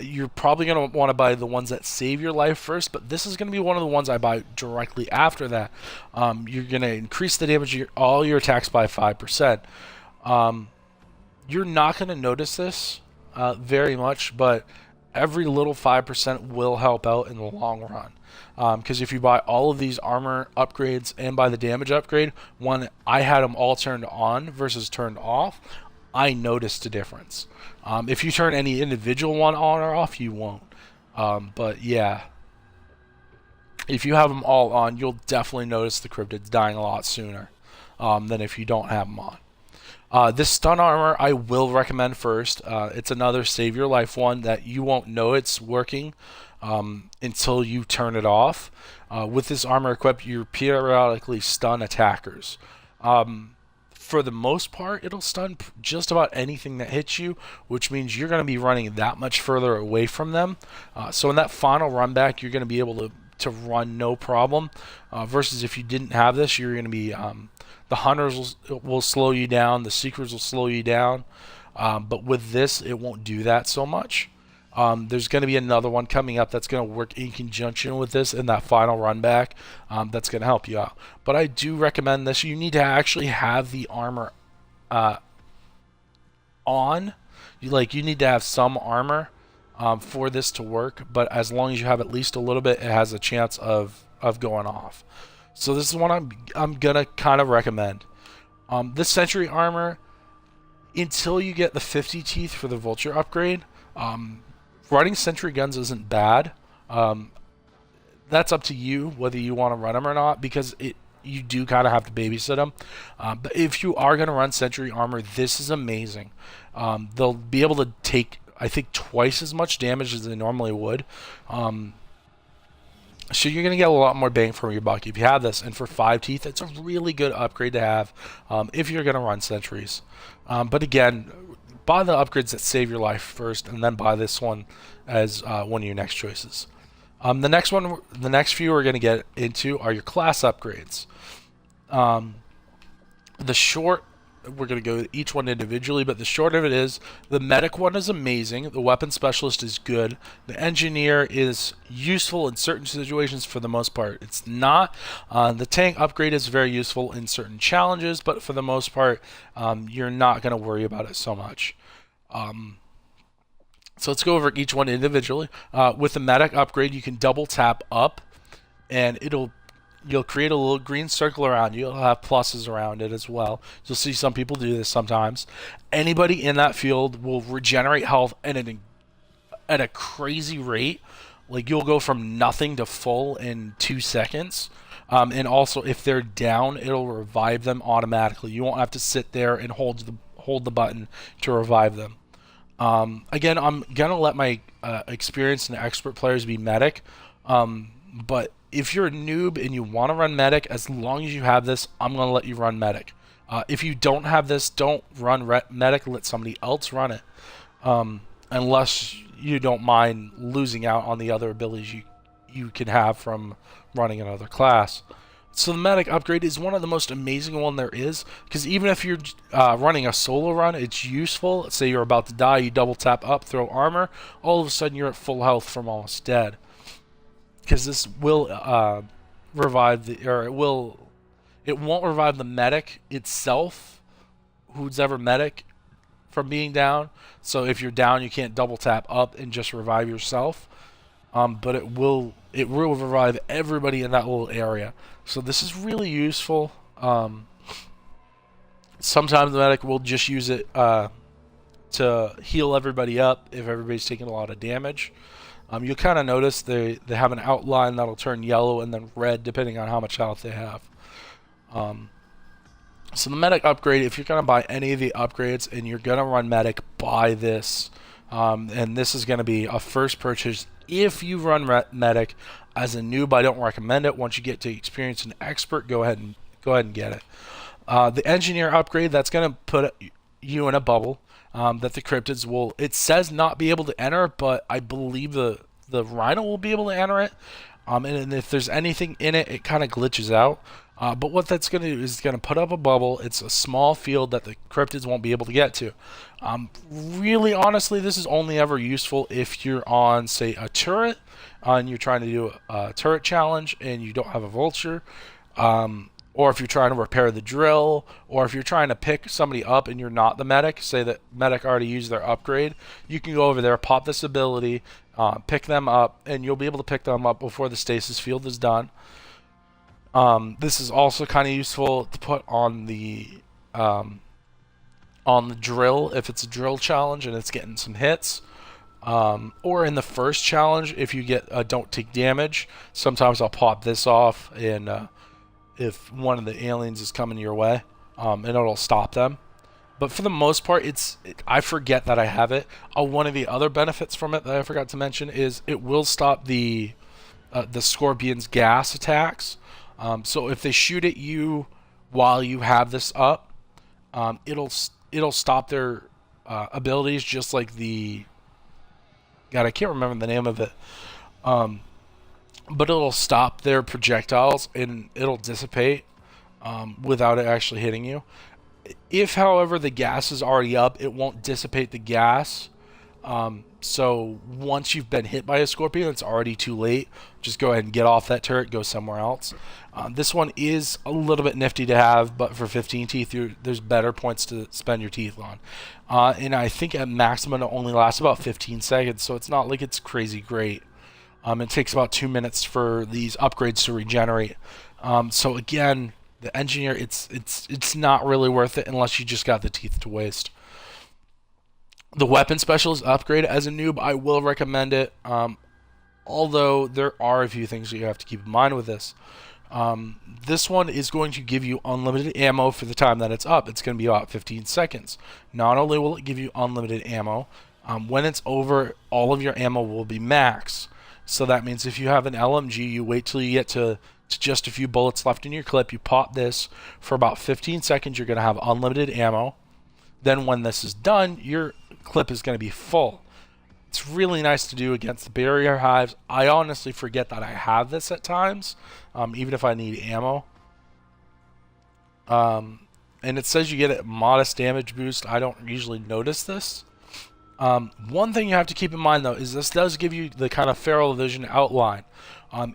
You're probably going to want to buy the ones that save your life first, but this is going to be one of the ones I buy directly after that. You're going to increase the damage of all your attacks by 5%. You're not going to notice this very much, but Every little 5% will help out in the long run. Because if you buy all of these armor upgrades and buy the damage upgrade, when I had them all turned on versus turned off, I noticed a difference. If you turn any individual one on or off, you won't. But yeah, if you have them all on, you'll definitely notice the cryptids dying a lot sooner than if you don't have them on. This stun armor I will recommend first. It's another save your life one that you won't know it's working until you turn it off. With this armor equipped, you periodically stun attackers. For the most part, it'll stun just about anything that hits you, which means you're going to be running that much further away from them. So in that final run back, you're going to be able to run no problem. Versus if you didn't have this, you're going to be the hunters will slow you down, the seekers will slow you down. But with this, it won't do that so much. There's going to be another one coming up that's going to work in conjunction with this in that final run back. That's going to help you out. But I do recommend this. You need to actually have the armor on. You need to have some armor for this to work. But as long as you have at least a little bit, it has a chance of going off. So this is one I'm gonna kind of recommend. This Sentry armor, until you get the 50 teeth for the Vulture upgrade, running Sentry guns isn't bad. That's up to you whether you want to run them or not, because you do kind of have to babysit them. But if you are going to run Sentry armor, this is amazing. They'll be able to take, I think, twice as much damage as they normally would. So you're going to get a lot more bang for your buck if you have this. And for 5 teeth, it's a really good upgrade to have if you're going to run sentries. But again, buy the upgrades that save your life first, and then buy this one as one of your next choices. The next few we're going to get into are your class upgrades. The short, we're going to go with each one individually, but the short of it is the medic one is amazing. The weapon specialist is good. The engineer is useful in certain situations for the most part. It's not. The tank upgrade is very useful in certain challenges, but for the most part, you're not going to worry about it so much. So let's go over each one individually. With the medic upgrade, you can double tap up, and you'll create a little green circle around you. You'll have pluses around it as well. You'll see some people do this sometimes. Anybody in that field will regenerate health at a crazy rate. Like, you'll go from nothing to full in 2 seconds. And also, if they're down, it'll revive them automatically. You won't have to sit there and hold the button to revive them. Again, I'm gonna let my experienced and expert players be medic. But if you're a noob and you want to run medic, as long as you have this, I'm going to let you run medic. If you don't have this, don't run medic. Let somebody else run it. Unless you don't mind losing out on the other abilities you can have from running another class. So the medic upgrade is one of the most amazing one there is, because even if you're running a solo run, it's useful. Let's say you're about to die, you double tap up, throw armor, all of a sudden you're at full health from almost dead. Because this will revive it won't revive the medic itself, who's ever medic, from being down. So if you're down, you can't double tap up and just revive yourself. But it will revive everybody in that little area. So this is really useful. Sometimes the medic will just use it to heal everybody up if everybody's taking a lot of damage. You'll kind of notice they have an outline that'll turn yellow and then red depending on how much health they have. So the medic upgrade, if you're going to buy any of the upgrades and you're going to run medic, buy this. And this is going to be a first purchase. If you run medic as a noob, I don't recommend it. Once you get to experience an expert, go ahead and get it. The engineer upgrade, that's going to put you in a bubble. That the cryptids will, it says not be able to enter, but I believe the rhino will be able to enter it. And if there's anything in it, it kind of glitches out. But what that's going to do is going to put up a bubble. It's a small field that the cryptids won't be able to get to. Really, honestly, this is only ever useful if you're on, say, a turret, and you're trying to do a turret challenge, and you don't have a vulture. or if you're trying to repair the drill, or if you're trying to pick somebody up and you're not the medic, say that medic already used their upgrade, you can go over there, pop this ability, pick them up, and you'll be able to pick them up before the stasis field is done. This is also kind of useful to put on the drill if it's a drill challenge and it's getting some hits. Or in the first challenge, if you get don't take damage, sometimes I'll pop this off, and if one of the aliens is coming your way, and it'll stop them. But for the most part, I forget that I have it. One of the other benefits from it that I forgot to mention is it will stop the Scorpion's gas attacks. So if they shoot at you while you have this up, it'll stop their abilities, just like the... God, I can't remember the name of it. But it'll stop their projectiles and it'll dissipate without it actually hitting you. If, however, the gas is already up, it won't dissipate the gas. So once you've been hit by a Scorpion, it's already too late. Just go ahead and get off that turret, go somewhere else. This one is a little bit nifty to have, but for 15 teeth, there's better points to spend your teeth on. And I think at maximum it only lasts about 15 seconds, so it's not like it's crazy great. It takes about 2 minutes for these upgrades to regenerate. So again, the engineer, it's not really worth it unless you just got the teeth to waste. The weapon specialist upgrade, as a noob, I will recommend it. Although there are a few things that you have to keep in mind with this. This one is going to give you unlimited ammo for the time that it's up. It's going to be about 15 seconds. Not only will it give you unlimited ammo, when it's over, all of your ammo will be max. So that means if you have an LMG, you wait till you get to just a few bullets left in your clip, you pop this for about 15 seconds, you're going to have unlimited ammo. Then when this is done, your clip is going to be full. It's really nice to do against the barrier hives. I honestly forget that I have this at times, even if I need ammo. And it says you get a modest damage boost. I don't usually notice this. One thing you have to keep in mind, though, is this does give you the kind of feral vision outline.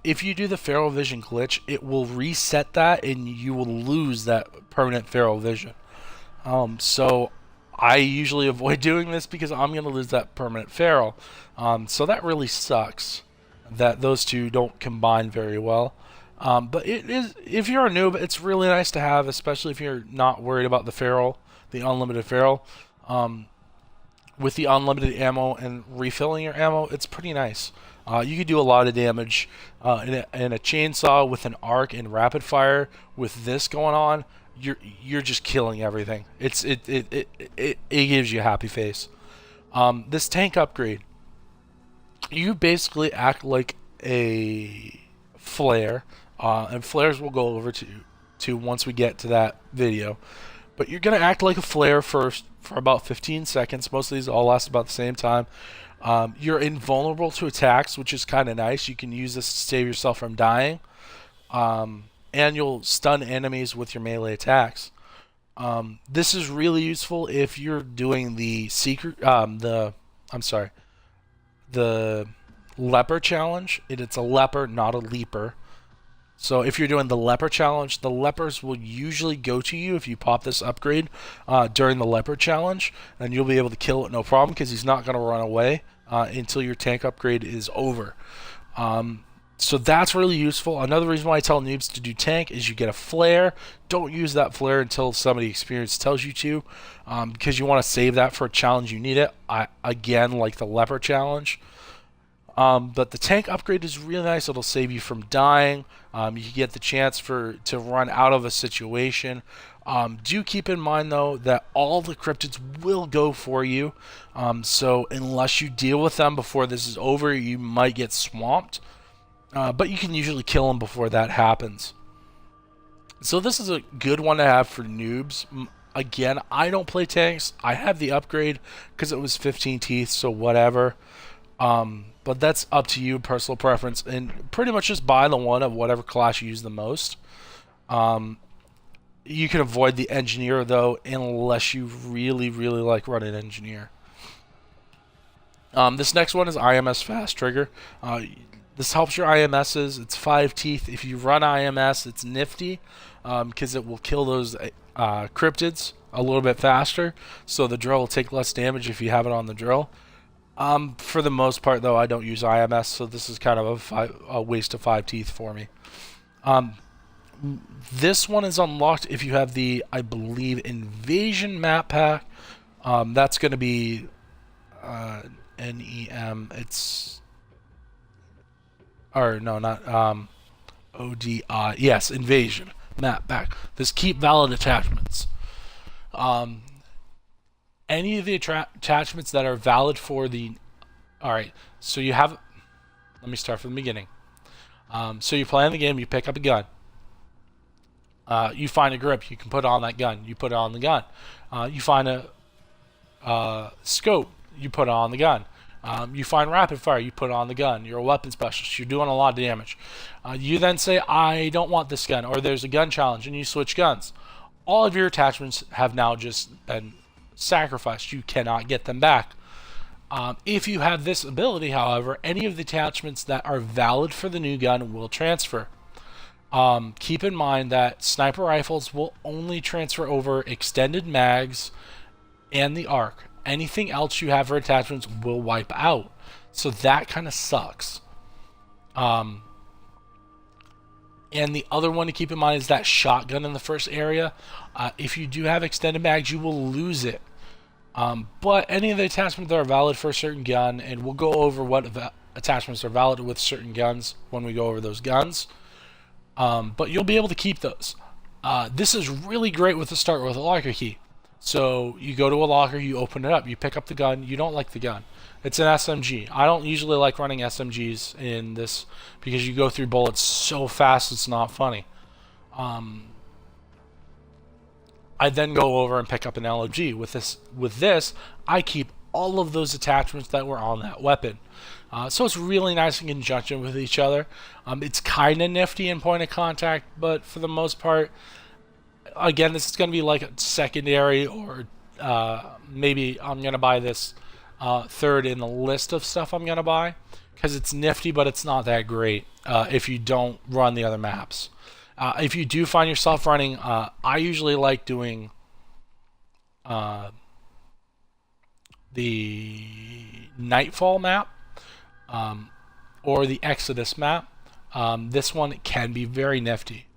If you do the feral vision glitch, it will reset that and you will lose that permanent feral vision. So I usually avoid doing this because I'm going to lose that permanent feral. So that really sucks that those two don't combine very well. But it is, if you're a noob, it's really nice to have, especially if you're not worried about the feral, the unlimited feral. With the unlimited ammo and refilling your ammo, it's pretty nice. You can do a lot of damage in a chainsaw with an arc and rapid fire. With this going on, you're just killing everything. It gives you a happy face. This tank upgrade, you basically act like a flare, and flares we'll go over to once we get to that video. But you're gonna act like a flare first for about 15 seconds. Most of these all last about the same time. You're invulnerable to attacks, which is kind of nice. You can use this to save yourself from dying. And you'll stun enemies with your melee attacks. This is really useful if you're doing the secret, the leper challenge. It's a leper, not a leaper. So if you're doing the leper challenge, the lepers will usually go to you if you pop this upgrade during the leper challenge, and you'll be able to kill it no problem because he's not going to run away until your tank upgrade is over. So that's really useful. Another reason why I tell noobs to do tank is you get a flare. Don't use that flare until somebody experienced tells you to, because you want to save that for a challenge you need it. Again, like the leper challenge. But the tank upgrade is really nice. It'll save you from dying. You get the chance to run out of a situation. Do keep in mind, though, that all the cryptids will go for you. So unless you deal with them before this is over, you might get swamped. But you can usually kill them before that happens. So this is a good one to have for noobs. Again, I don't play tanks. I have the upgrade because it was 15 teeth, so whatever. But that's up to you, personal preference, and pretty much just buy the one of whatever class you use the most. You can avoid the engineer, though, unless you really, really like running engineer. This next one is IMS Fast Trigger. This helps your IMSs. It's 5 teeth. If you run IMS, it's nifty because it will kill those cryptids a little bit faster. So the drill will take less damage if you have it on the drill. For the most part, though, I don't use IMS, so this is kind of a waste of 5 teeth for me. This one is unlocked if you have the, I believe, Invasion map pack. That's going to be NEM. It's... Or, no, not... ODI. Yes, Invasion map pack. This keep valid attachments. Any of the attachments that are valid for the... Alright, so you have... Let me start from the beginning. So you play in the game, you pick up a gun. You find a grip, you can put on that gun. You put it on the gun. You find a scope, you put it on the gun. You find rapid fire, you put it on the gun. You're a weapon specialist, you're doing a lot of damage. You then say, I don't want this gun, or there's a gun challenge, and you switch guns. All of your attachments have now just been sacrificed. You cannot get them back. If you have this ability, however, any of the attachments that are valid for the new gun will transfer. Keep in mind that sniper rifles will only transfer over extended mags and the arc. Anything else you have for attachments will wipe out. So that kind of sucks. And the other one to keep in mind is that shotgun in the first area. If you do have extended mags, you will lose it. But any of the attachments that are valid for a certain gun, and we'll go over what attachments are valid with certain guns when we go over those guns. But you'll be able to keep those. This is really great with the start with a locker key. So you go to a locker, you open it up, you pick up the gun, you don't like the gun. It's an SMG. I don't usually like running SMGs in this because you go through bullets so fast it's not funny. I then go over and pick up an LMG. With this, I keep all of those attachments that were on that weapon. So it's really nice in conjunction with each other. It's kind of nifty in point of contact, but for the most part, again, this is going to be like a secondary, or maybe I'm going to buy this third in the list of stuff I'm going to buy, because it's nifty, but it's not that great if you don't run the other maps. If you do find yourself running, I usually like doing the Nightfall map or the Exodus map. This one can be very nifty.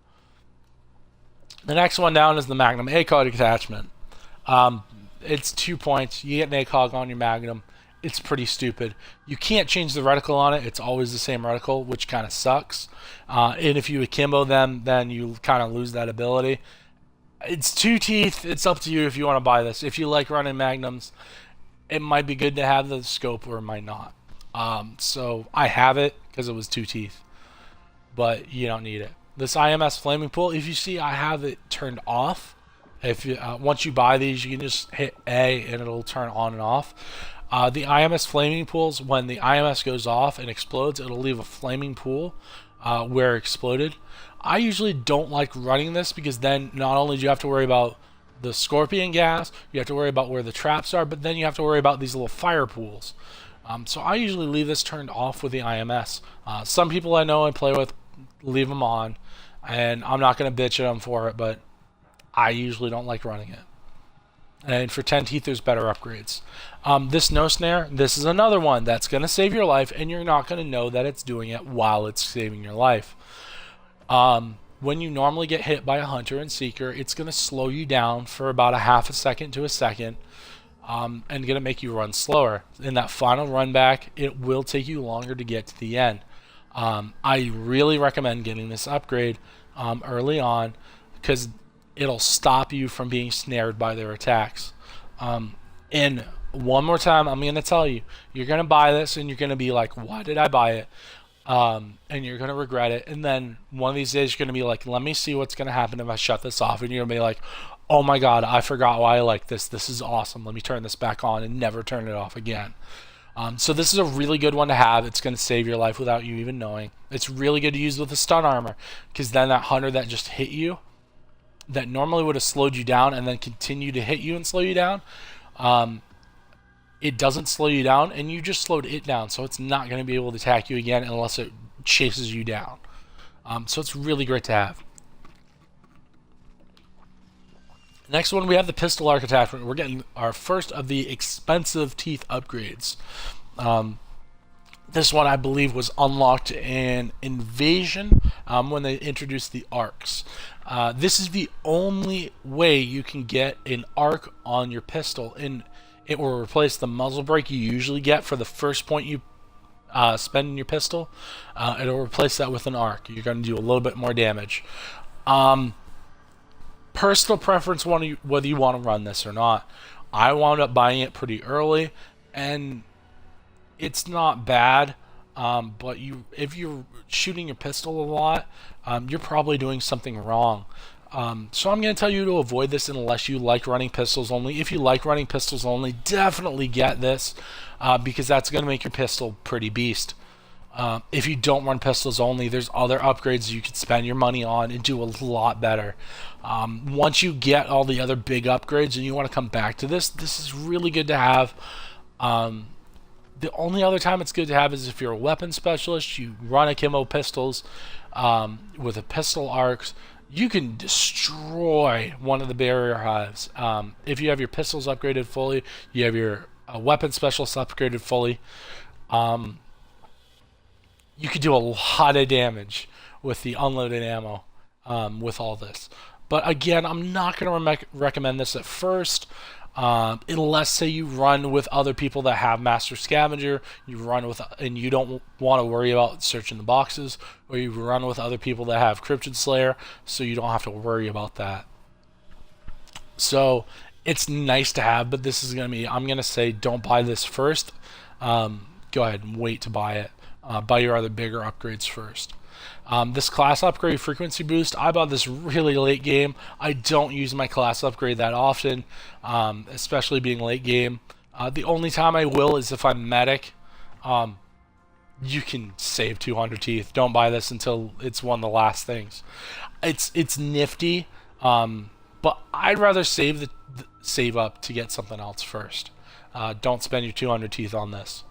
The next one down is the Magnum ACOG attachment. It's 2 points. You get an ACOG on your Magnum. It's pretty stupid. You can't change the reticle on it. It's always the same reticle, which kind of sucks. And if you akimbo them, then you kind of lose that ability. It's 2 teeth. It's up to you if you want to buy this. If you like running Magnums, it might be good to have the scope, or it might not. So I have it because it was 2 teeth, but you don't need it. This IMS flaming pool, if you see, I have it turned off. If you once you buy these, you can just hit A and it'll turn on and off. The IMS flaming pools, when the IMS goes off and explodes, it'll leave a flaming pool where it exploded. I usually don't like running this because then not only do you have to worry about the scorpion gas, you have to worry about where the traps are, but then you have to worry about these little fire pools. So I usually leave this turned off with the IMS. Some people I know I play with leave them on, and I'm not going to bitch at them for it, but I usually don't like running it. And for 10 teeth, there's better upgrades. This no snare, this is another one that's going to save your life, and you're not going to know that it's doing it while it's saving your life. When you normally get hit by a hunter and seeker, it's going to slow you down for about a half a second to a second, and going to make you run slower. In that final run back, it will take you longer to get to the end. I really recommend getting this upgrade early on, because it'll stop you from being snared by their attacks. And one more time, I'm going to tell you, you're going to buy this and you're going to be like, why did I buy it? And you're going to regret it. And then one of these days you're going to be like, let me see what's going to happen if I shut this off. And you're going to be like, oh my god, I forgot why I like this. This is awesome. Let me turn this back on and never turn it off again. So this is a really good one to have. It's going to save your life without you even knowing. It's really good to use with the stun armor, because then that hunter that just hit you, that normally would have slowed you down and then continue to hit you and slow you down, it doesn't slow you down, and you just slowed it down, so it's not going to be able to attack you again unless it chases you down. So it's really great to have. Next one, we have the pistol arc attachment. We're getting our first of the expensive teeth upgrades. This one, I believe, was unlocked in Invasion when they introduced the arcs. This is the only way you can get an arc on your pistol, and it will replace the muzzle brake you usually get for the first point you spend in your pistol. It'll replace that with an arc. You're going to do a little bit more damage. Personal preference, whether you want to run this or not. I wound up buying it pretty early, and it's not bad, but if you're shooting your pistol a lot, you're probably doing something wrong. So I'm going to tell you to avoid this unless you like running pistols only. If you like running pistols only, definitely get this, because that's going to make your pistol pretty beast. If you don't run pistols only, there's other upgrades you could spend your money on and do a lot better. Once you get all the other big upgrades and you want to come back to this is really good to have. The only other time it's good to have is if you're a weapon specialist, you run akimbo pistols with a pistol arcs, you can destroy one of the barrier hives. If you have your pistols upgraded fully, you have your weapon specialist upgraded fully, you could do a lot of damage with the unloaded ammo with all this. But again, I'm not going to recommend this at first. Unless, say, you run with other people that have Master Scavenger, you run with, and you don't want to worry about searching the boxes, or you run with other people that have Cryptid Slayer, so you don't have to worry about that. So it's nice to have, but this is going to be, I'm going to say, don't buy this first. Go ahead and wait to buy it. Buy your other bigger upgrades first. This class upgrade frequency boost, I bought this really late game. I don't use my class upgrade that often, especially being late game. The only time I will is if I'm medic. You can save 200 teeth. Don't buy this until it's one of the last things. It's nifty, but I'd rather save up to get something else first. Don't spend your 200 teeth on this.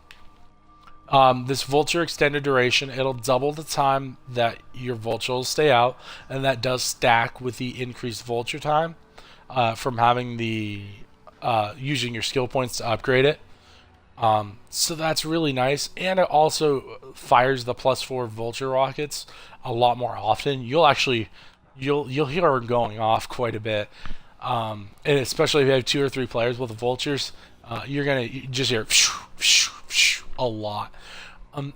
This vulture extended duration, it'll double the time that your vulture will stay out, and that does stack with the increased vulture time from having the using your skill points to upgrade it. So that's really nice, and it also fires the +4 vulture rockets a lot more often. You'll hear them going off quite a bit, and especially if you have 2 or 3 players with the vultures, you're gonna just hear a lot.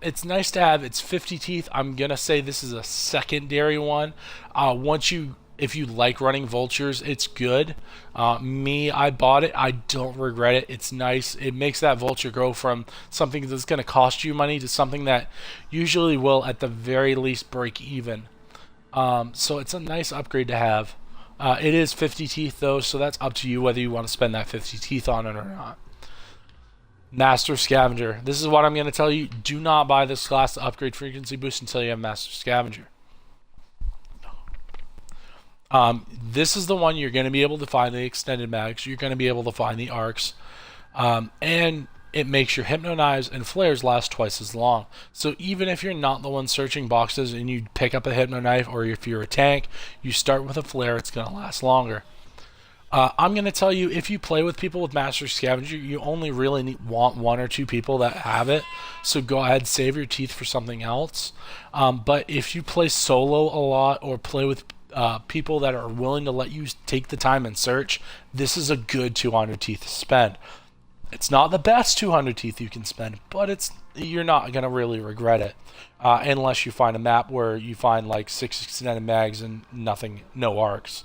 It's nice to have. It's 50 teeth. I'm gonna say this is a secondary one. If you like running vultures, it's good. I bought it. I don't regret it. It's nice. It makes that vulture go from something that's gonna cost you money to something that usually will, at the very least, break even. So it's a nice upgrade to have. It is 50 teeth though, so that's up to you whether you want to spend that 50 teeth on it or not. Master Scavenger. This is what I'm going to tell you. Do not buy this class to upgrade frequency boost until you have Master Scavenger. This is the one you're going to be able to find the extended mags. You're going to be able to find the arcs. And it makes your Hypno Knives and Flares last twice as long. So even if you're not the one searching boxes and you pick up a Hypno Knife, or if you're a tank, you start with a Flare, it's going to last longer. I'm going to tell you, if you play with people with Master Scavenger, you only really want 1 or 2 people that have it. So go ahead, save your teeth for something else. But if you play solo a lot, or play with people that are willing to let you take the time and search, this is a good 200 teeth to spend. It's not the best 200 teeth you can spend, but you're not going to really regret it. Unless you find a map where you find like 6 extended mags and no arcs.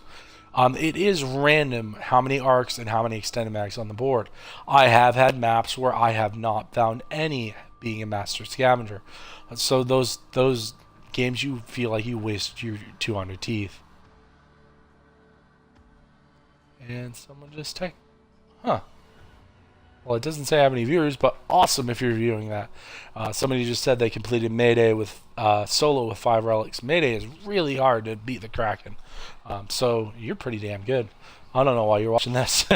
It is random how many arcs and how many extended mags on the board. I have had maps where I have not found any being a Master Scavenger. So those games you feel like you wasted your 200 teeth. And someone just texted. Huh. Well, it doesn't say I have any viewers, but awesome if you're viewing that. Somebody just said they completed Mayday with solo with 5 relics. Mayday is really hard to beat the Kraken. So you're pretty damn good. I don't know why you're watching this.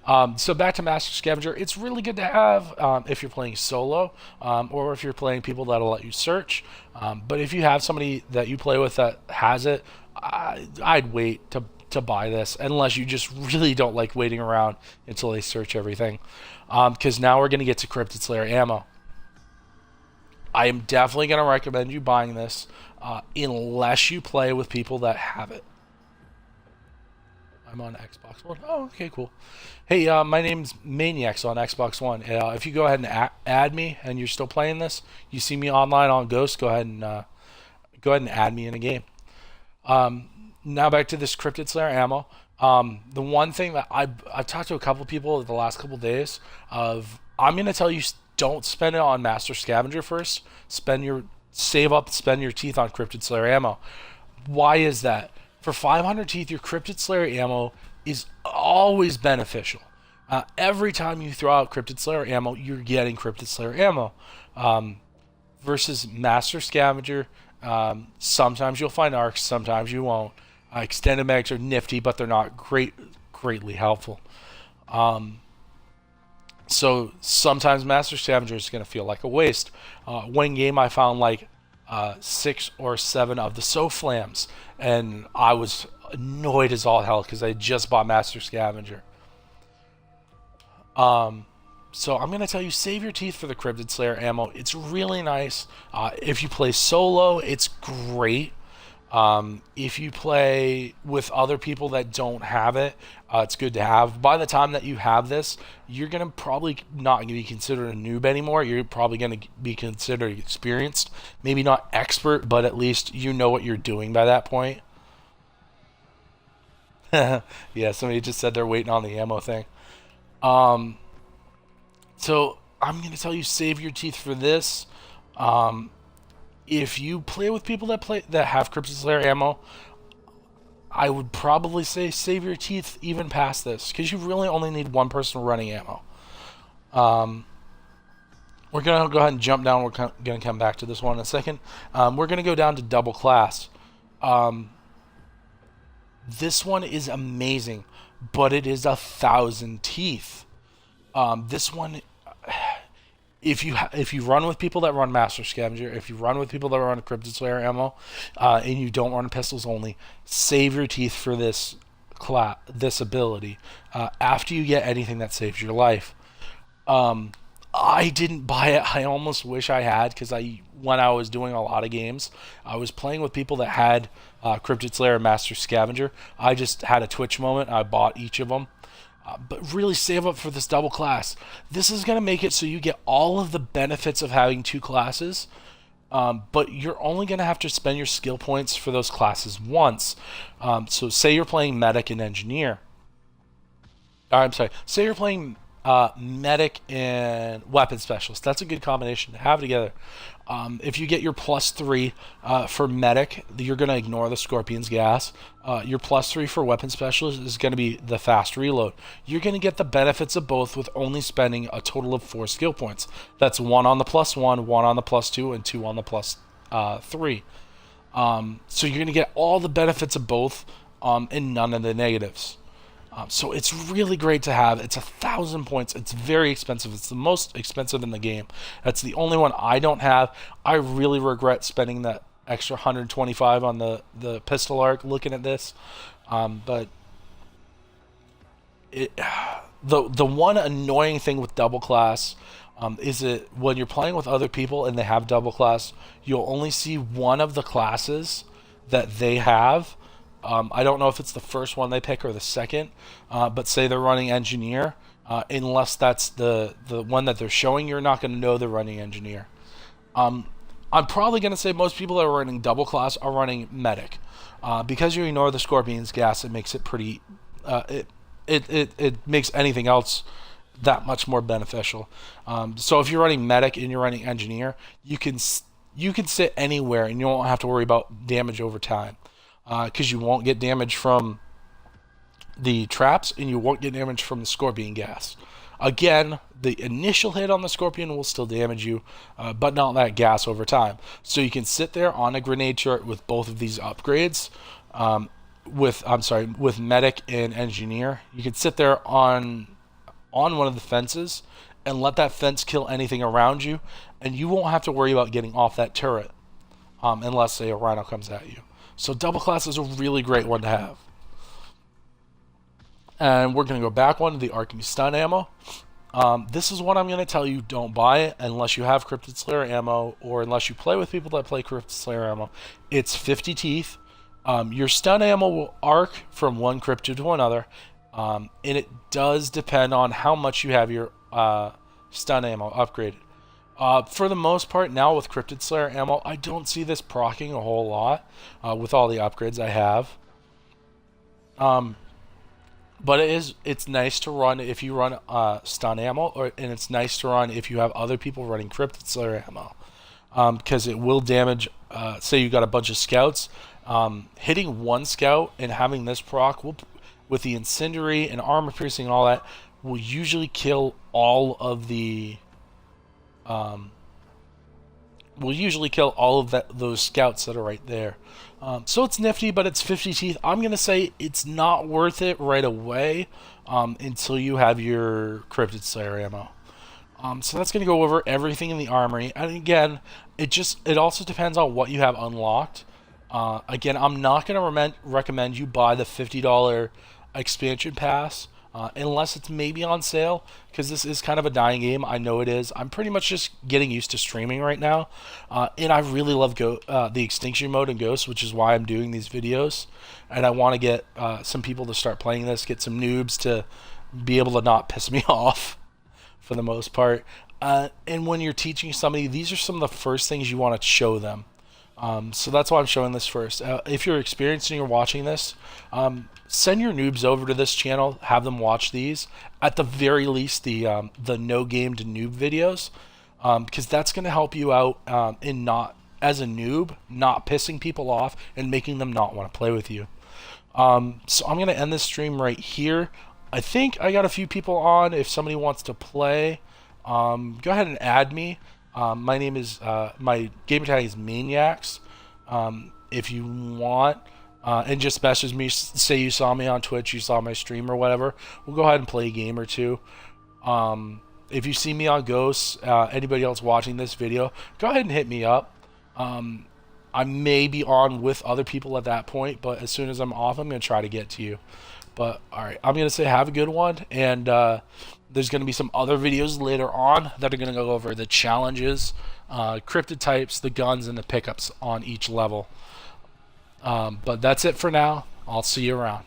So back to Master Scavenger, it's really good to have if you're playing solo or if you're playing people that'll let you search. But if you have somebody that you play with that has it, I'd wait to buy this unless you just really don't like waiting around until they search everything. Because now we're going to get to Cryptid Slayer ammo. I am definitely going to recommend you buying this unless you play with people that have it. I'm on Xbox One. Oh, okay, cool. Hey, my name's Maniacs on Xbox One. If you go ahead and add me, and you're still playing this, you see me online on Ghost. Go ahead and add me in a game. Now back to this Cryptid Slayer ammo. The one thing that I've talked to a couple people the last couple days of, I'm gonna tell you, don't spend it on Master Scavenger first. Spend your teeth on Cryptid Slayer ammo. Why is that? For 500 teeth, your Cryptid Slayer ammo is always beneficial. Every time you throw out Cryptid Slayer ammo, you're getting Cryptid Slayer ammo. Versus Master Scavenger, sometimes you'll find arcs, sometimes you won't. Extended mags are nifty, but they're not greatly helpful. So sometimes Master Scavenger is going to feel like a waste. One game I found like 6 or 7 of the SoFlams, and I was annoyed as all hell because I just bought Master Scavenger. So I'm going to tell you, save your teeth for the Cryptid Slayer ammo. It's really nice. If you play solo, it's great. If you play with other people that don't have it, it's good to have. By the time that you have this, you're going to probably not going to be considered a noob anymore. You're probably going to be considered experienced. Maybe not expert, but at least you know what you're doing by that point. Yeah, somebody just said they're waiting on the ammo thing. So I'm going to tell you, save your teeth for this. If you play with people that have Cryptid Slayer ammo, I would probably say save your teeth even past this, because you really only need one person running ammo. We're going to go ahead and jump down. We're going to come back to this one in a second. We're going to go down to double class. This one is amazing, but it is 1,000 teeth. This one, if you run with people that run Master Scavenger, if you run with people that run Cryptid Slayer ammo, and you don't run pistols only, save your teeth for this ability after you get anything that saves your life. I didn't buy it. I almost wish I had, because when I was doing a lot of games, I was playing with people that had Cryptid Slayer and Master Scavenger. I just had a Twitch moment. I bought each of them. But really save up for this double class. This is going to make it so you get all of the benefits of having 2 classes, but you're only going to have to spend your skill points for those classes once. So say you're playing Medic and Engineer. I'm sorry. Say you're playing Medic and Weapon Specialist. That's a good combination to have together. If you get your +3 for Medic, you're going to ignore the Scorpion's gas. Your +3 for Weapon Specialist is going to be the fast reload. You're going to get the benefits of both with only spending a total of 4 skill points. That's 1 on the +1, 1 on the +2, and 2 on the +3. So you're going to get all the benefits of both and none of the negatives. So it's really great to have. It's 1,000 points. It's very expensive. It's the most expensive in the game. That's the only one I don't have. I really regret spending that extra 125 on the pistol arc looking at this. But the one annoying thing with double class is that when you're playing with other people and they have double class, you'll only see one of the classes that they have. I don't know if it's the first one they pick or the second, but say they're running Engineer, unless that's the one that they're showing, you're not going to know they're running Engineer. I'm probably going to say most people that are running double class are running Medic. Because you ignore the Scorpion's gas, it makes it pretty... It makes anything else that much more beneficial. So if you're running Medic and you're running Engineer, you can sit anywhere and you won't have to worry about damage over time. Because you won't get damage from the traps and you won't get damage from the Scorpion gas. Again, the initial hit on the Scorpion will still damage you, but not that gas over time. So you can sit there on a grenade chart with both of these upgrades, with Medic and Engineer. You can sit there on on one of the fences and let that fence kill anything around you, and you won't have to worry about getting off that turret unless, say, a rhino comes at you. So double class is a really great one to have. And we're going to go back one to the arcing stun ammo. This is what I'm going to tell you, don't buy it unless you have Cryptid Slayer ammo or unless you play with people that play Cryptid Slayer ammo. It's 50 teeth. Your stun ammo will arc from one cryptid to another, and it does depend on how much you have your stun ammo upgraded. For the most part, now with Cryptid Slayer ammo, I don't see this proccing a whole lot with all the upgrades I have. But it's nice to run if you run stun ammo, and it's nice to run if you have other people running Cryptid Slayer ammo, because it will damage. Say you got a bunch of scouts, hitting one scout and having this proc with the incendiary and armor piercing and all that will usually kill all of the those scouts that are right there. So it's nifty, but it's 50 teeth. I'm going to say it's not worth it right away until you have your Cryptid Slayer ammo. So that's going to go over everything in the armory. And again, it also depends on what you have unlocked. Again, I'm not going to recommend you buy the $50 expansion pass unless it's maybe on sale, because this is kind of a dying game. I know it is. I'm pretty much just getting used to streaming right now, and I really love the Extinction mode in Ghost, which is why I'm doing these videos. And I want to get some people to start playing this, get some noobs to be able to not piss me off for the most part. And when you're teaching somebody, these are some of the first things you want to show them. So that's why I'm showing this first. If you're experiencing or watching this, send your noobs over to this channel, have them watch these. At the very least, the no game to noob videos, because that's going to help you out in not, as a noob, not pissing people off and making them not want to play with you. So I'm going to end this stream right here. I think I got a few people on. If somebody wants to play, go ahead and add me. My name is my gamer tag is Maniacs. If you want, and just message me, say you saw me on Twitch, you saw my stream or whatever, we'll go ahead and play a game or two. If you see me on Ghosts, anybody else watching this video, go ahead and hit me up. I may be on with other people at that point, but as soon as I'm off, I'm going to try to get to you. But alright, I'm going to say have a good one, and there's going to be some other videos later on that are going to go over the challenges, cryptid types, the guns, and the pickups on each level. But that's it for now. I'll see you around.